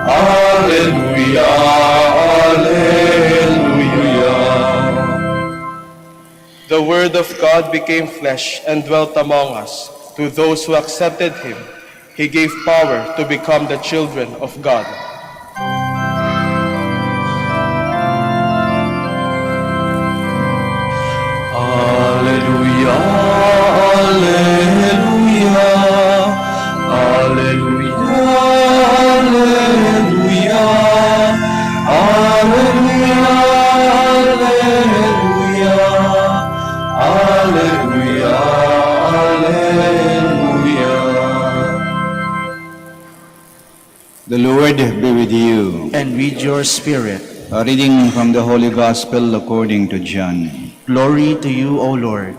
[SPEAKER 3] alleluia, alleluia.
[SPEAKER 5] The word of God became flesh and dwelt among us. To those who accepted him, he gave power to become the children of God.
[SPEAKER 3] Alleluia, alleluia, alleluia, alleluia, alleluia, alleluia, alleluia. The Lord be with you.
[SPEAKER 1] And with your spirit.
[SPEAKER 3] A reading from the Holy Gospel according to John.
[SPEAKER 1] Glory to you, O Lord.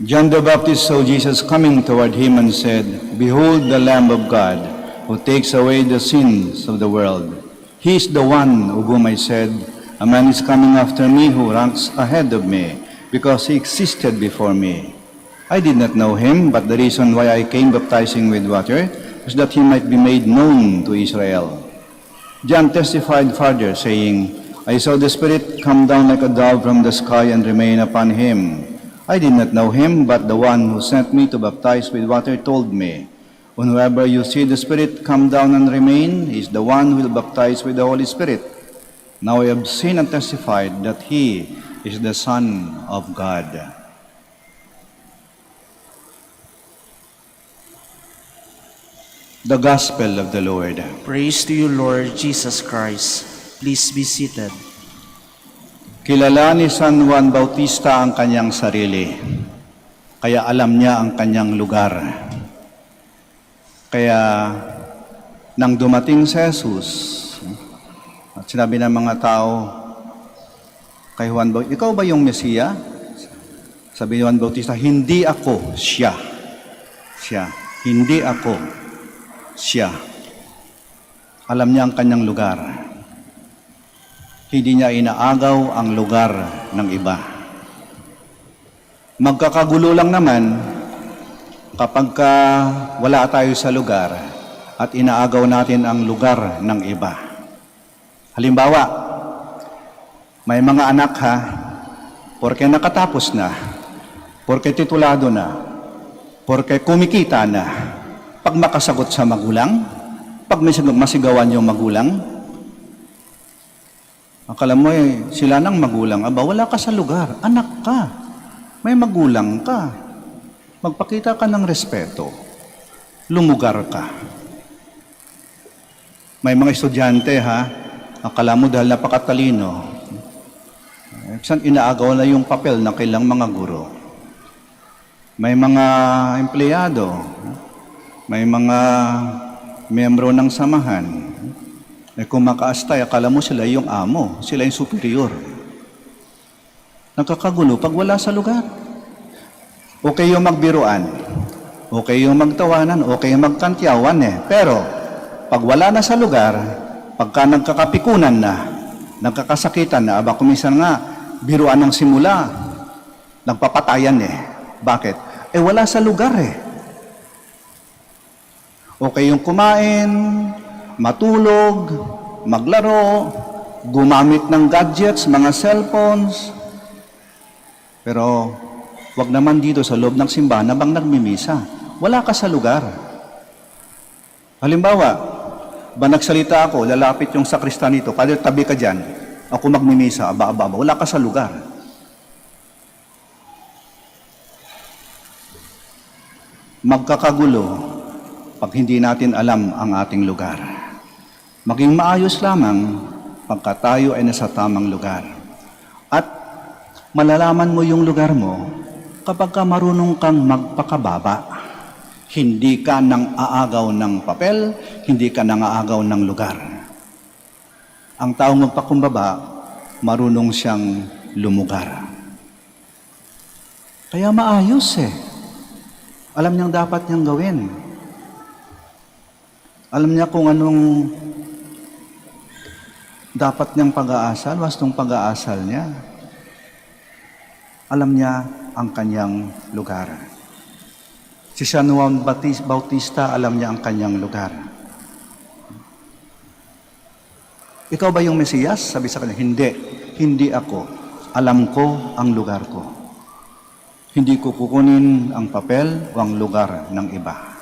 [SPEAKER 3] John the Baptist saw Jesus coming toward him and said, Behold the Lamb of God, who takes away the sins of the world. He is the one of whom I said, A man is coming after me who ranks ahead of me, because he existed before me. I did not know him, but the reason why I came baptizing with water was that he might be made known to Israel. John testified further, saying, I saw the Spirit come down like a dove from the sky and remain upon him. I did not know him, but the one who sent me to baptize with water told me, Whenever you see the Spirit come down and remain, he is the one who will baptize with the Holy Spirit. Now I have seen and testified that he is the Son of God. The Gospel of the Lord.
[SPEAKER 1] Praise to you, Lord Jesus Christ. Please be seated.
[SPEAKER 3] Kilala ni San Juan Bautista ang kanyang sarili, kaya alam niya ang kanyang lugar. Kaya nang dumating si Jesus, at sinabi ng mga tao kay Juan Bautista, ikaw ba yung Mesiya? Sabi ni Juan Bautista, hindi ako, siya. Siya. Hindi ako, siya. Alam niya ang kanyang lugar. Hindi niya inaagaw ang lugar ng iba. Magkakagulo lang naman kapag wala tayo sa lugar at inaagaw natin ang lugar ng iba. Halimbawa, may mga anak porke nakatapos na, Porke titulado na, porke kumikita na, pag makasagot sa magulang, pag masigawan yung magulang, akala mo sila ng magulang, aba wala ka sa lugar, anak ka, may magulang ka, magpakita ka ng respeto, lumugar ka. May mga estudyante akala mo dahil napakatalino, saan inaagaw na yung papel ng kailang mga guro. May mga empleyado, may mga miyembro ng samahan, kung makaastay, akala mo sila yung amo, sila yung superior. Nakakagulo pag wala sa lugar. Okay yung magbiruan, okay yung magtawanan, okay yung magkantyawan pero pag wala na sa lugar, pagka nagkakapikunan na, nagkakasakitan na, aba kuminsan nga, biruan ng simula, nagpapatayan Bakit? Wala sa lugar Okay yung kumain, matulog, maglaro, gumamit ng gadgets, mga cellphones. Pero wag naman dito sa loob ng simbahan na bang nagmimisa. Wala ka sa lugar. Halimbawa, nagsalita ako, lalapit yung sakristan nito, Padre, tabi ka dyan, ako magmimisa, aba, wala ka sa lugar. Magkakagulo pag hindi natin alam ang ating lugar. Maging maayos lamang pagka tayo ay nasa tamang lugar. At malalaman mo yung lugar mo kapag ka marunong kang magpakababa. Hindi ka nang aagaw ng papel, hindi ka nang aagaw ng lugar. Ang taong magpakumbaba, marunong siyang lumugar. Kaya maayos Alam niyang dapat niyang gawin. Alam niya kung anong dapat niyang pag-aasal, wastong pag-aasal niya. Alam niya ang kanyang lugar. Si San Juan Bautista, alam niya ang kanyang lugar. Ikaw ba yung Mesiyas? Sabi sa kanya, hindi ako. Alam ko ang lugar ko. Hindi ko kukunin ang papel o ang lugar ng iba.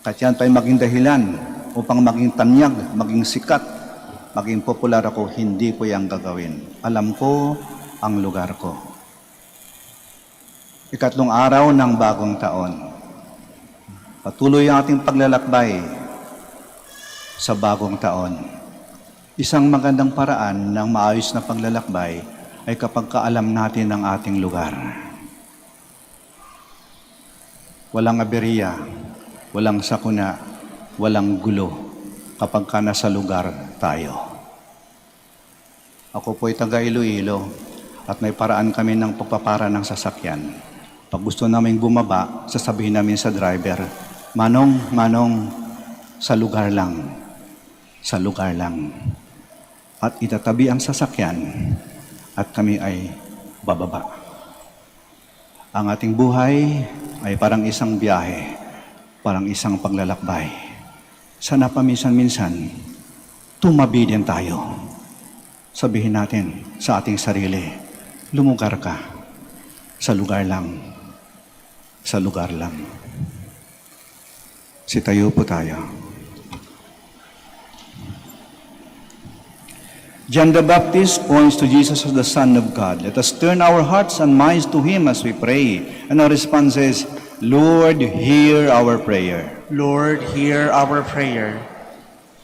[SPEAKER 3] Kahit yan pa'y maging dahilan upang maging tanyag, maging sikat, maging popular ako, hindi ko yang gagawin. Alam ko ang lugar ko. Ikatlong araw ng bagong taon. Patuloy ang ating paglalakbay sa bagong taon. Isang magandang paraan ng maayos na paglalakbay ay kapag kaalam natin ang ating lugar. Walang aberya, walang sakuna, walang gulo kapag ka nasa lugar tayo. Ako po'y taga Iloilo at may paraan kami ng pagpapara ng sasakyan. Pag gusto namin bumaba, sasabihin namin sa driver, Manong, sa lugar lang. Sa lugar lang. At itatabi ang sasakyan at kami ay bababa. Ang ating buhay ay parang isang biyahe, parang isang paglalakbay. Sana paminsan-minsan, tumabi din tayo. Sabihin natin sa ating sarili, lumugar ka sa lugar lang. Sa lugar lang. Sitayo po tayo. John the Baptist points to Jesus as the Son of God. Let us turn our hearts and minds to Him as we pray. And our response is, Lord, hear our prayer.
[SPEAKER 1] Lord, hear our prayer.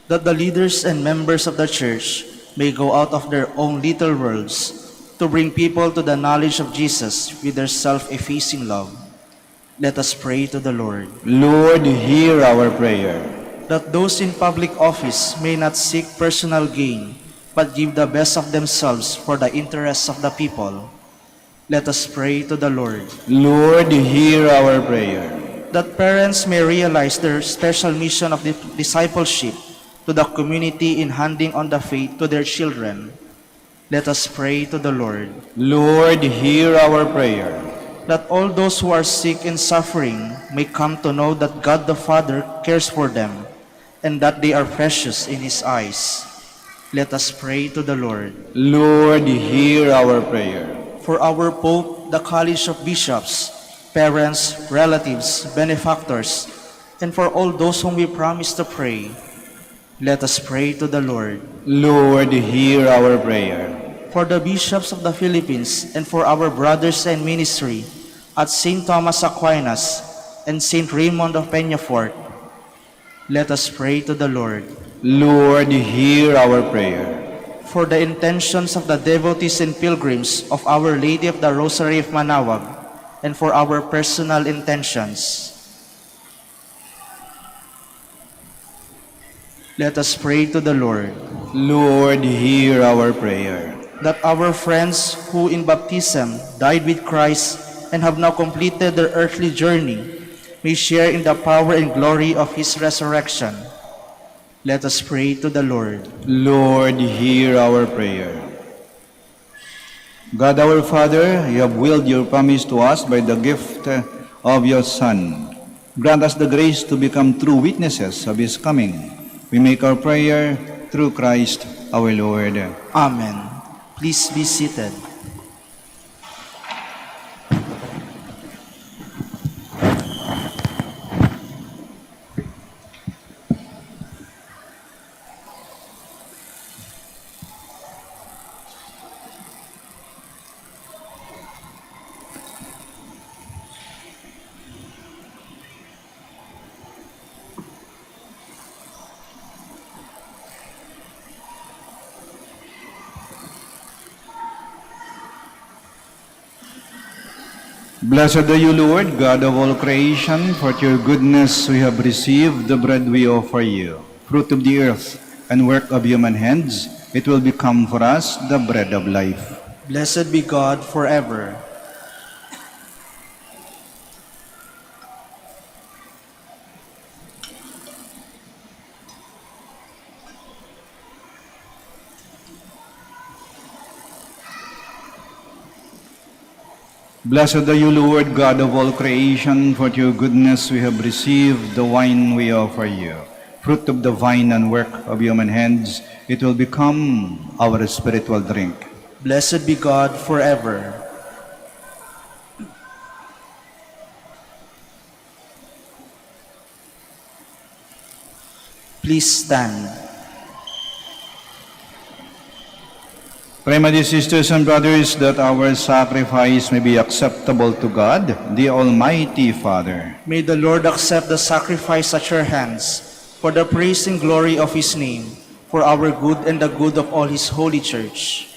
[SPEAKER 1] That the leaders and members of the church may go out of their own little worlds to bring people to the knowledge of Jesus with their self-effacing love. Let us pray to the Lord.
[SPEAKER 3] Lord, hear our prayer.
[SPEAKER 1] That those in public office may not seek personal gain, but give the best of themselves for the interests of the people. Let us pray to the Lord.
[SPEAKER 3] Lord, hear our prayer.
[SPEAKER 1] That parents may realize their special mission of discipleship to the community in handing on the faith to their children. Let us pray to the Lord.
[SPEAKER 3] Lord, hear our prayer.
[SPEAKER 1] That all those who are sick and suffering may come to know that God the Father cares for them and that they are precious in His eyes. Let us pray to the Lord.
[SPEAKER 3] Lord, hear our prayer.
[SPEAKER 1] For our Pope, the College of Bishops, parents, relatives, benefactors, and for all those whom we promise to pray. Let us pray to the Lord.
[SPEAKER 3] Lord, hear our prayer.
[SPEAKER 1] For the bishops of the Philippines and for our brothers in ministry at St. Thomas Aquinas and St. Raymond of Peñafort, let us pray to the Lord.
[SPEAKER 3] Lord, hear our prayer.
[SPEAKER 1] For the intentions of the devotees and pilgrims of Our Lady of the Rosary of Manaoag and for our personal intentions, let us pray to the Lord.
[SPEAKER 3] Lord, hear our prayer.
[SPEAKER 1] That our friends who in baptism died with Christ and have now completed their earthly journey may share in the power and glory of His resurrection. Let us pray to the Lord.
[SPEAKER 3] Lord, hear our prayer. God our Father, you have willed your promise to us by the gift of your Son. Grant us the grace to become true witnesses of His coming. We make our prayer through Christ our Lord.
[SPEAKER 1] Amen. Please be seated.
[SPEAKER 3] Blessed are you, Lord, God of all creation, for at your goodness we have received the bread we offer you, fruit of the earth and work of human hands. It will become for us the bread of life.
[SPEAKER 1] Blessed be God forever.
[SPEAKER 3] Blessed are you, Lord, God of all creation, for at your goodness we have received the wine we offer you, fruit of the vine and work of human hands. It will become our spiritual drink.
[SPEAKER 1] Blessed be God forever. Please stand.
[SPEAKER 3] Pray, my dear sisters and brothers, that our sacrifice may be acceptable to God, the Almighty Father.
[SPEAKER 1] May the Lord accept the sacrifice at your hands for the praise and glory of His name, for our good and the good of all His holy church.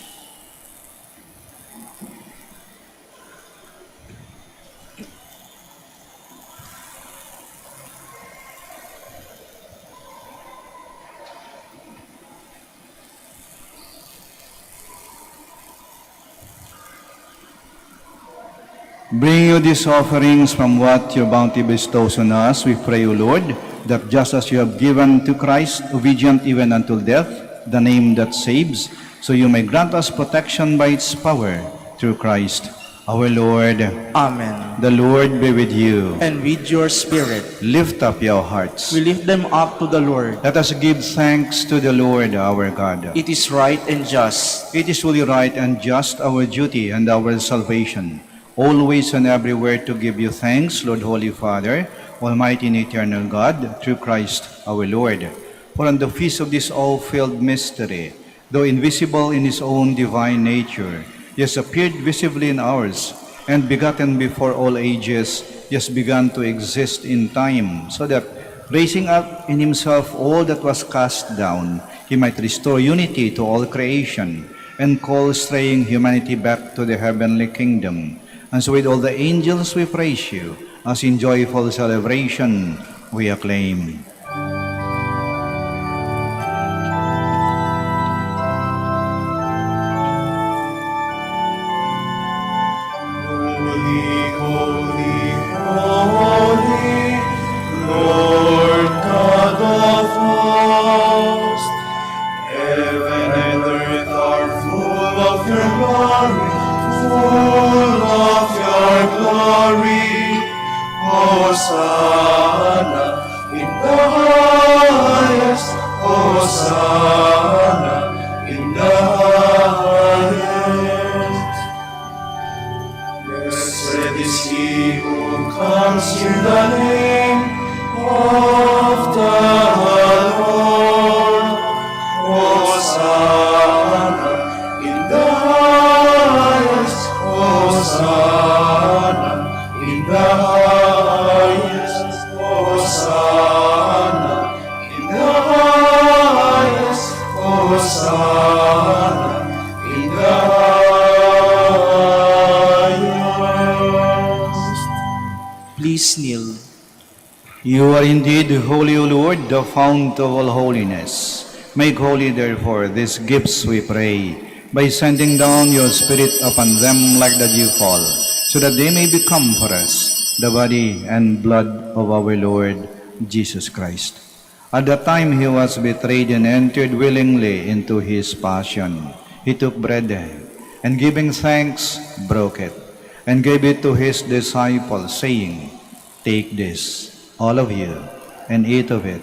[SPEAKER 3] Bring you these offerings from what your bounty bestows on us, we pray, O Lord, that just as you have given to Christ, obedient even until death, the name that saves, so you may grant us protection by its power, through Christ our Lord.
[SPEAKER 1] Amen.
[SPEAKER 3] The Lord be with you.
[SPEAKER 1] And with your spirit,
[SPEAKER 3] Lift up your hearts.
[SPEAKER 1] we lift them up to the Lord.
[SPEAKER 3] Let us give thanks to the Lord our God.
[SPEAKER 1] It is right and just.
[SPEAKER 3] It is truly right and just, our duty and our salvation, always and everywhere to give you thanks, Lord, Holy Father, Almighty and eternal God, through Christ our Lord. For on the feast of this all-filled mystery, though invisible in His own divine nature, He has appeared visibly in ours, and begotten before all ages, He has begun to exist in time, so that, raising up in Himself all that was cast down, He might restore unity to all creation, and call straying humanity back to the heavenly kingdom. And so with all the angels we praise you, as in joyful celebration we acclaim.
[SPEAKER 6] Holy, holy, holy, Lord God of hosts, heaven and earth are full of your glory, full of your glory. Hosanna in the
[SPEAKER 3] You are indeed holy, O Lord, the fount of all holiness. Make holy, therefore, these gifts, we pray, by sending down your Spirit upon them like the dew fall, so that they may become for us the body and blood of our Lord Jesus Christ. At the time he was betrayed and entered willingly into his passion, he took bread and giving thanks, broke it, and gave it to his disciples, saying, "Take this, all of you, and eat of it,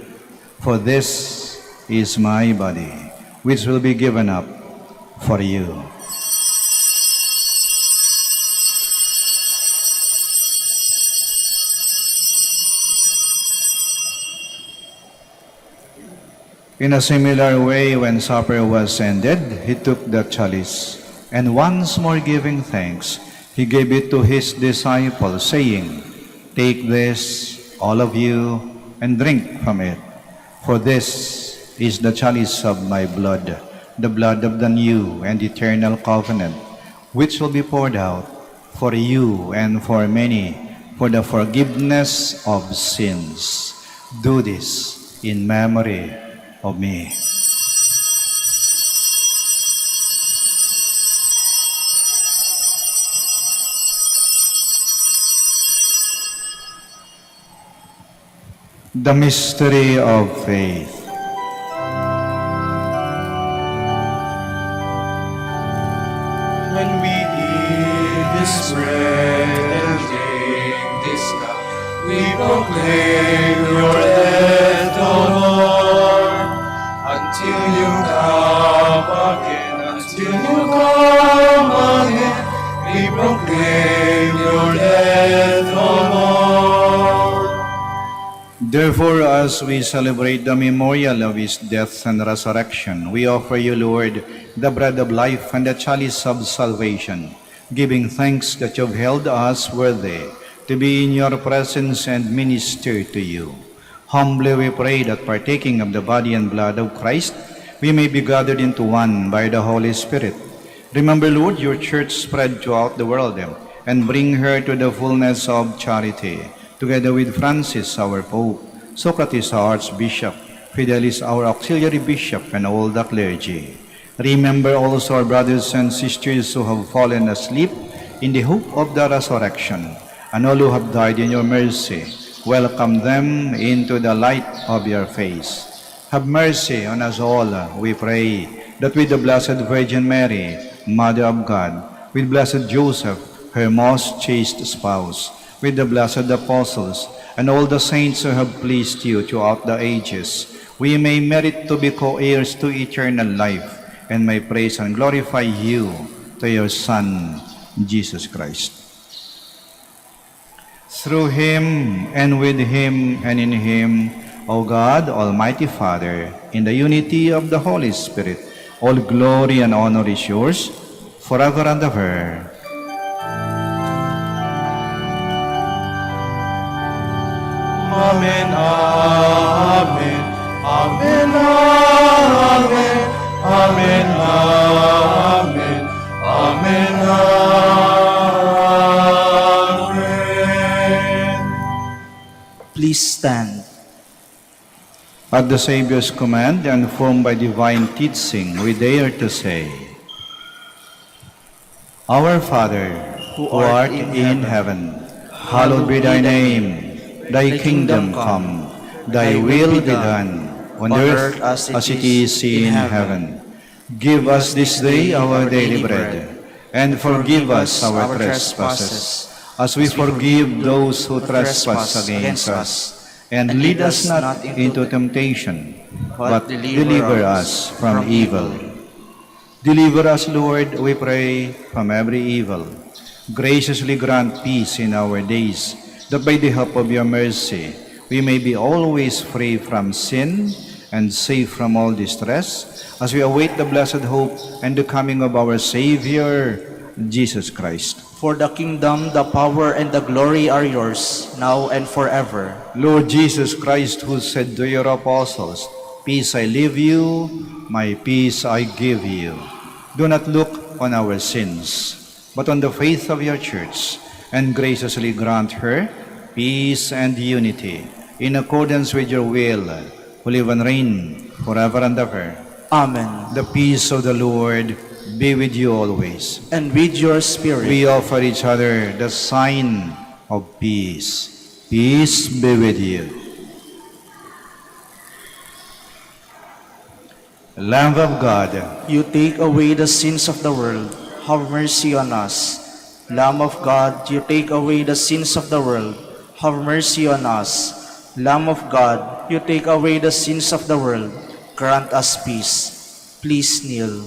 [SPEAKER 3] for this is my body, which will be given up for you." In a similar way, when supper was ended, he took the chalice, and once more giving thanks, he gave it to his disciples, saying, "Take this, all of you, and drink from it, for this is the chalice of my blood, the blood of the new and eternal covenant, which will be poured out for you and for many for the forgiveness of sins. Do this in memory of me." The mystery of faith.
[SPEAKER 6] When we eat this bread and drink this cup, we proclaim your death, O Lord, until you come again. Until you come again, we proclaim your death, O Lord.
[SPEAKER 3] Therefore, as we celebrate the memorial of his death and resurrection, we offer you, Lord, the bread of life and the chalice of salvation, giving thanks that you have held us worthy to be in your presence and minister to you. Humbly we pray that partaking of the body and blood of Christ, we may be gathered into one by the Holy Spirit. Remember, Lord, your church spread throughout the world, and bring her to the fullness of charity, together with Francis, our Pope, Socrates, our Archbishop, Fidelis, our Auxiliary Bishop, and all the clergy. Remember also our brothers and sisters who have fallen asleep in the hope of the resurrection, and all who have died in your mercy. Welcome them into the light of your face. Have mercy on us all, we pray, that with the Blessed Virgin Mary, Mother of God, with Blessed Joseph, her most chaste spouse, with the blessed apostles, and all the saints who have pleased you throughout the ages, we may merit to be co-heirs to eternal life, and may praise and glorify you to your Son, Jesus Christ. Through him, and with him, and in him, O God, Almighty Father, in the unity of the Holy Spirit, all glory and honor is yours, forever and ever.
[SPEAKER 6] Amen, amen, amen, amen, amen, amen, amen, amen.
[SPEAKER 1] Please stand.
[SPEAKER 3] At the Savior's command, and formed by divine teaching, we dare to say, Our Father, who art in heaven, hallowed be thy name. Thy kingdom come, thy will be done, on earth as it is in heaven. Give us this day our daily bread, and forgive us our trespasses, as we forgive those who trespass against us. And lead us not into temptation, but deliver us from evil. Deliver us, Lord, we pray, from every evil. Graciously grant peace in our days, that by the help of your mercy, we may be always free from sin and safe from all distress, as we await the blessed hope and the coming of our Savior, Jesus Christ.
[SPEAKER 1] For the kingdom, the power, and the glory are yours, now and forever.
[SPEAKER 3] Lord Jesus Christ, who said to your apostles, Peace I leave you, my peace I give you. Do not look on our sins, but on the faith of your church, and graciously grant her peace and unity, in accordance with your will, who live and reign forever and ever.
[SPEAKER 1] Amen.
[SPEAKER 3] The peace of the Lord be with you always.
[SPEAKER 1] And with your spirit.
[SPEAKER 3] We offer each other the sign of peace. Peace be with you. Lamb of God,
[SPEAKER 1] You take away the sins of the world. Have mercy on us. Lamb of God, you take away the sins of the world. Have mercy on us. Lamb of God, you take away the sins of the world. Grant us peace. Please kneel.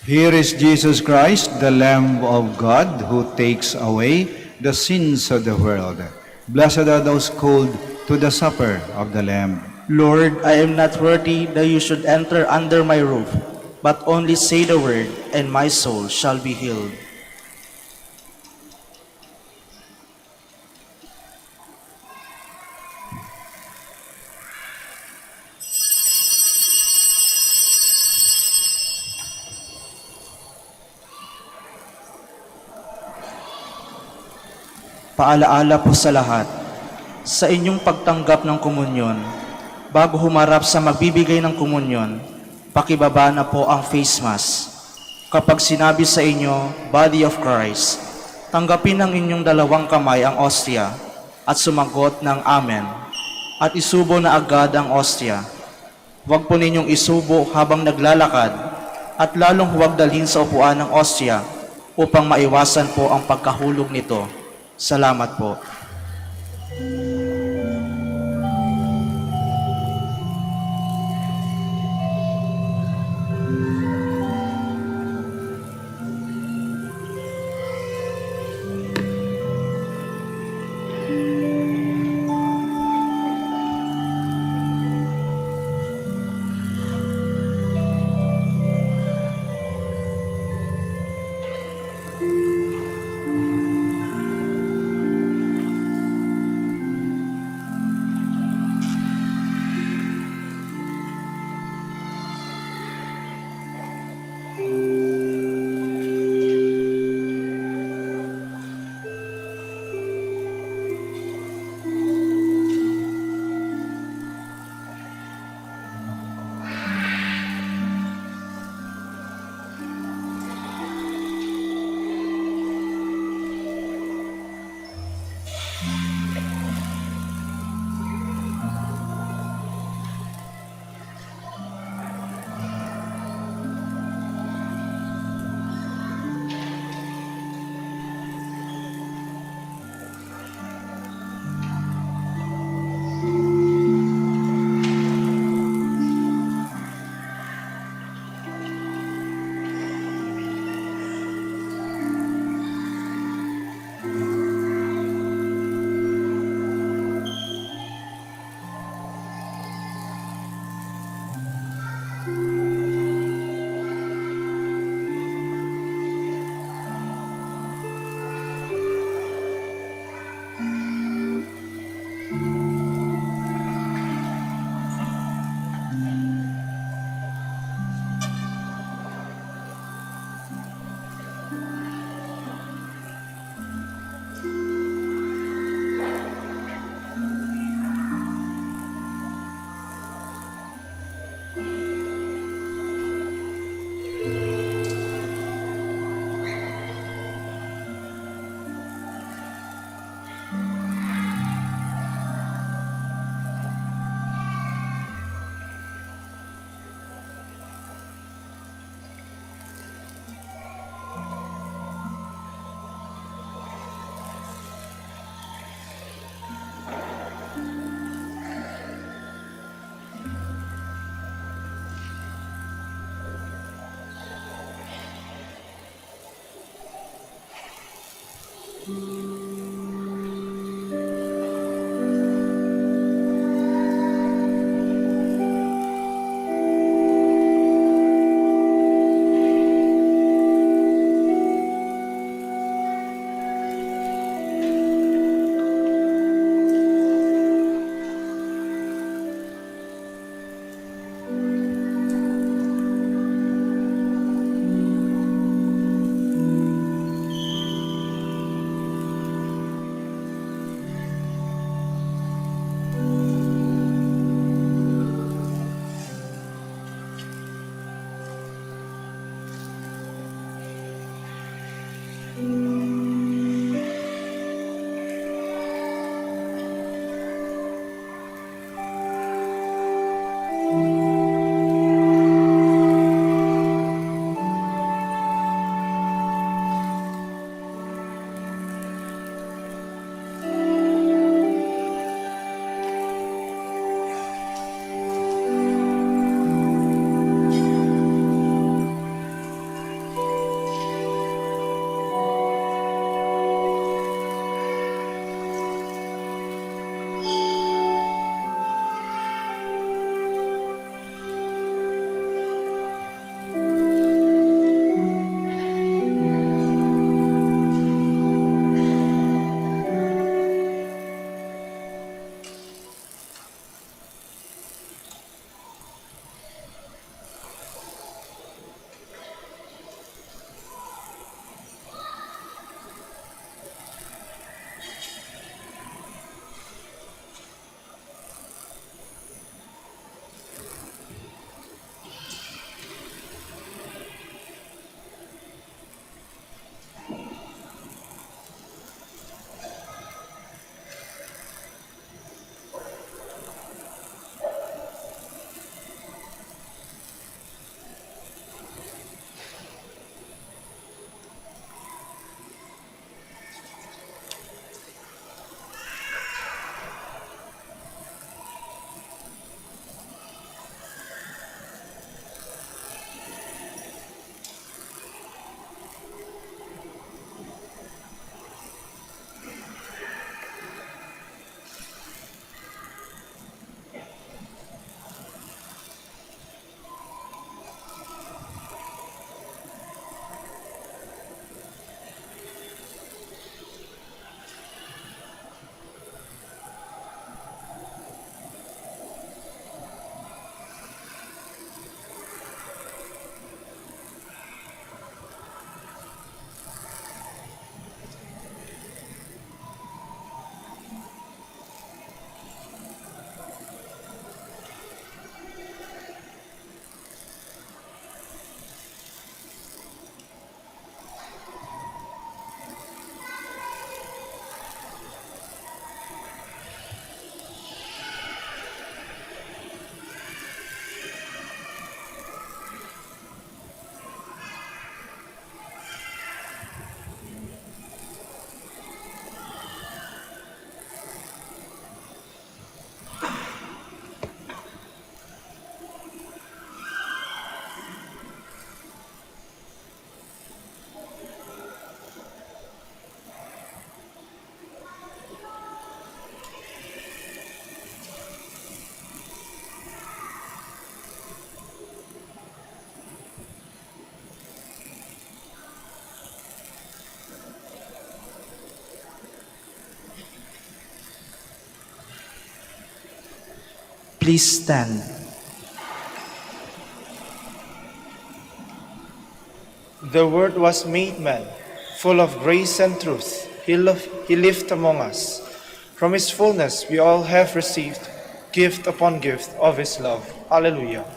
[SPEAKER 3] here is Jesus Christ, the Lamb of God, who takes away the sins of the world. Blessed are those called to the supper of the Lamb.
[SPEAKER 1] Lord, I am not worthy that you should enter under my roof, but only say the word, and my soul shall be healed. Paalaala po sa lahat, sa inyong pagtanggap ng komunyon, bago humarap sa magbibigay ng komunyon, pakibaba na po ang face mask. Kapag sinabi sa inyo, Body of Christ, tanggapin ng inyong dalawang kamay ang ostya at sumagot ng Amen at isubo na agad ang ostya. Huwag po ninyong isubo habang naglalakad at lalong huwag dalhin sa upuan ng ostya upang maiwasan po ang pagkahulog nito. Salamat po. Please stand.
[SPEAKER 4] The Word was made man, full of grace and truth. He lived among us. From His fullness we all have received gift upon gift of His love. Alleluia.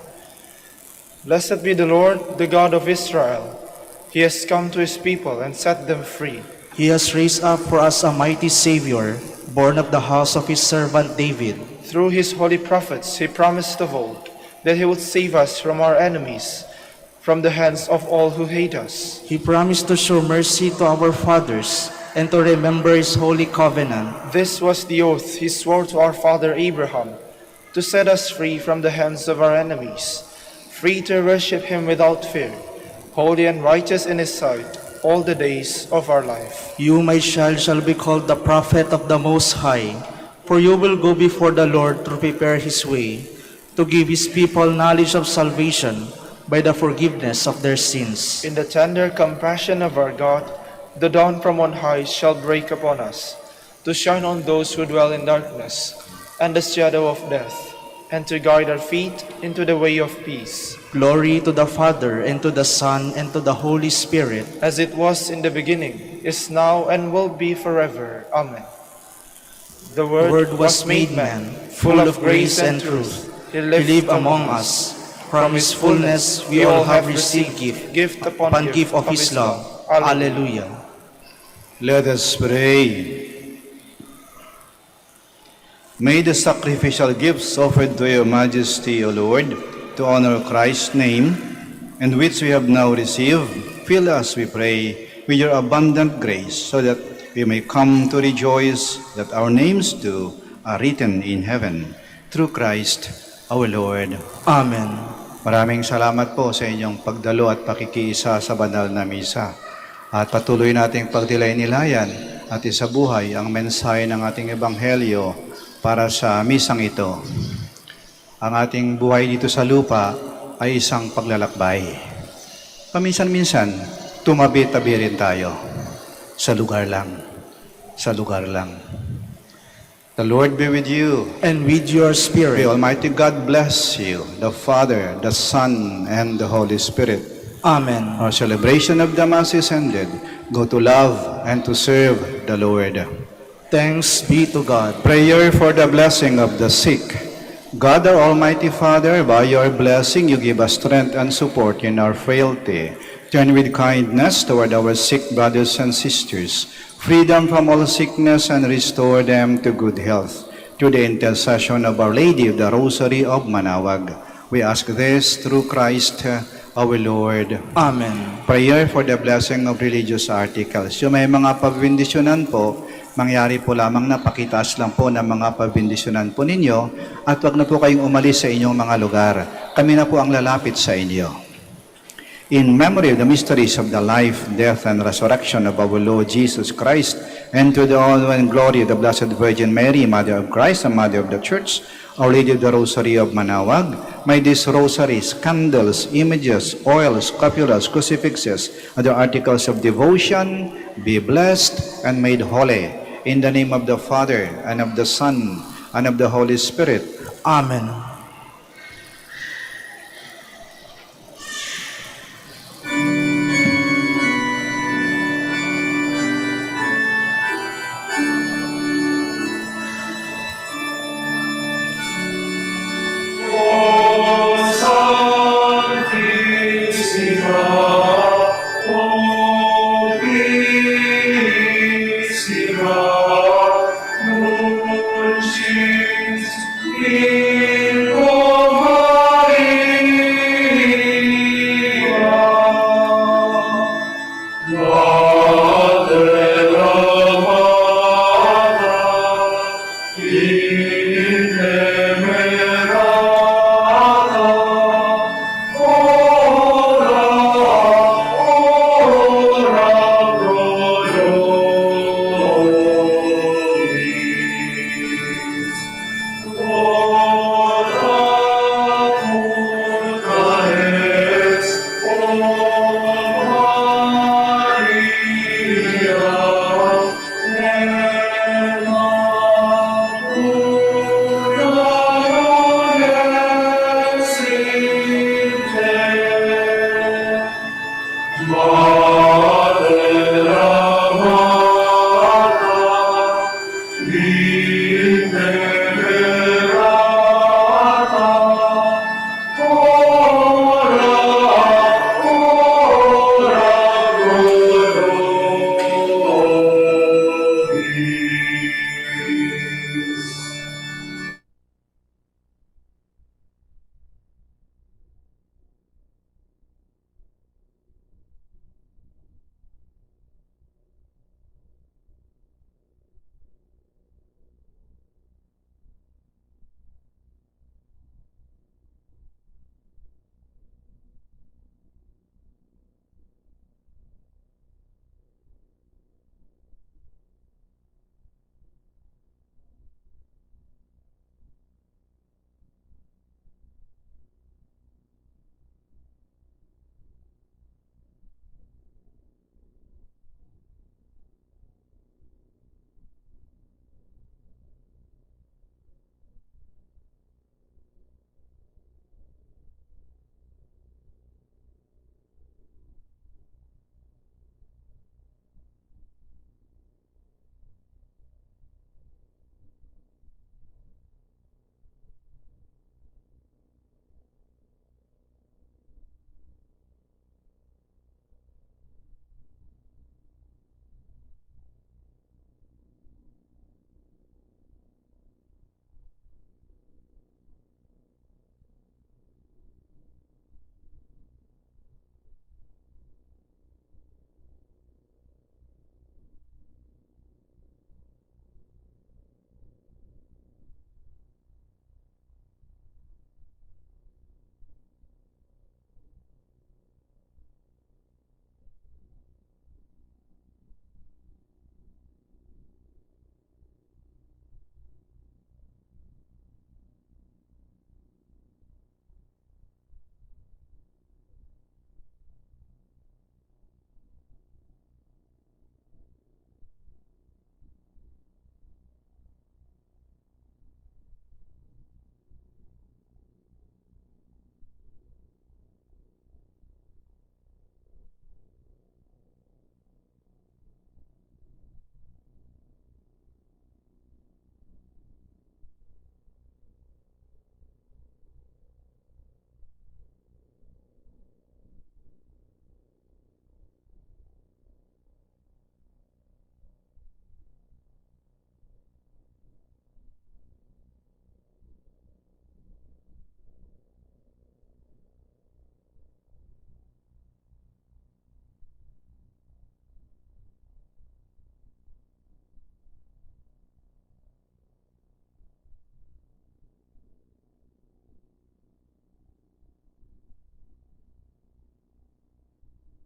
[SPEAKER 4] Blessed be the Lord, the God of Israel. He has come to His people and set them free.
[SPEAKER 1] He has raised up for us a mighty Savior, born of the house of His servant David.
[SPEAKER 4] Through His holy prophets He promised of old that He would save us from our enemies, from the hands of all who hate us.
[SPEAKER 1] He promised to show mercy to our fathers and to remember His holy covenant.
[SPEAKER 4] This was the oath He swore to our father Abraham, to set us free from the hands of our enemies, free to worship Him without fear, holy and righteous in His sight all the days of our life.
[SPEAKER 1] You, my child, shall be called the prophet of the Most High, for you will go before the Lord to prepare His way, to give His people knowledge of salvation by the forgiveness of their sins.
[SPEAKER 4] In the tender compassion of our God, the dawn from on high shall break upon us, to shine on those who dwell in darkness and the shadow of death, and to guide our feet into the way of peace.
[SPEAKER 1] Glory to the Father, and to the Son, and to the Holy Spirit,
[SPEAKER 4] As it was in the beginning, is now, and will be forever. Amen. The Word was made man, full of grace and truth. He lived among us.
[SPEAKER 1] From His fullness we all have received
[SPEAKER 4] gift upon
[SPEAKER 1] gift of His love. Alleluia.
[SPEAKER 3] Let us pray. May the sacrificial gifts offered to your majesty, O Lord, to honor Christ's name, and which we have now received, fill us, we pray, with your abundant grace, so that we may come to rejoice that our names too are written in heaven. Through Christ our Lord.
[SPEAKER 1] Amen.
[SPEAKER 3] Maraming salamat po sa inyong pagdalo at pakikiisa sa banal na misa. At patuloy nating pagdilay-nilayan at isabuhay ang mensahe ng ating ebanghelyo para sa misang ito. Ang ating buhay dito sa lupa ay isang paglalakbay. Paminsan-minsan, tumabi-tabi rin tayo. Sa lugar lang. Sa lugar lang. The Lord be with you.
[SPEAKER 1] And with your
[SPEAKER 3] May
[SPEAKER 1] spirit.
[SPEAKER 3] Almighty God bless you, the Father, the Son, and the Holy Spirit.
[SPEAKER 1] Amen.
[SPEAKER 3] Our celebration of the Mass is ended. Go to love and to serve the Lord.
[SPEAKER 1] Thanks be to God.
[SPEAKER 3] Prayer for the blessing of the sick. God, our Almighty Father, by your blessing you give us strength and support in our frailty. Turn with kindness toward our sick brothers and sisters, free them from all sickness and restore them to good health. Through the intercession of Our Lady of the Rosary of Manaoag, we ask this through Christ our Lord.
[SPEAKER 1] Amen.
[SPEAKER 3] Prayer for the blessing of religious articles. Yung may mga pabindisyonan po, mangyari po lamang na pakitaas lang po ng mga pabindisyonan po ninyo at wag na po kayong umalis sa inyong mga lugar. Kami na po ang lalapit sa inyo. In memory of the mysteries of the life, death, and resurrection of our Lord Jesus Christ, and to the honor and glory of the Blessed Virgin Mary, Mother of Christ and Mother of the Church, Our Lady of the Rosary of Manaoag, may these rosaries, candles, images, oils, scapulas, crucifixes, other articles of devotion be blessed and made holy. In the name of the Father, and of the Son, and of the Holy Spirit.
[SPEAKER 1] Amen.
[SPEAKER 6] In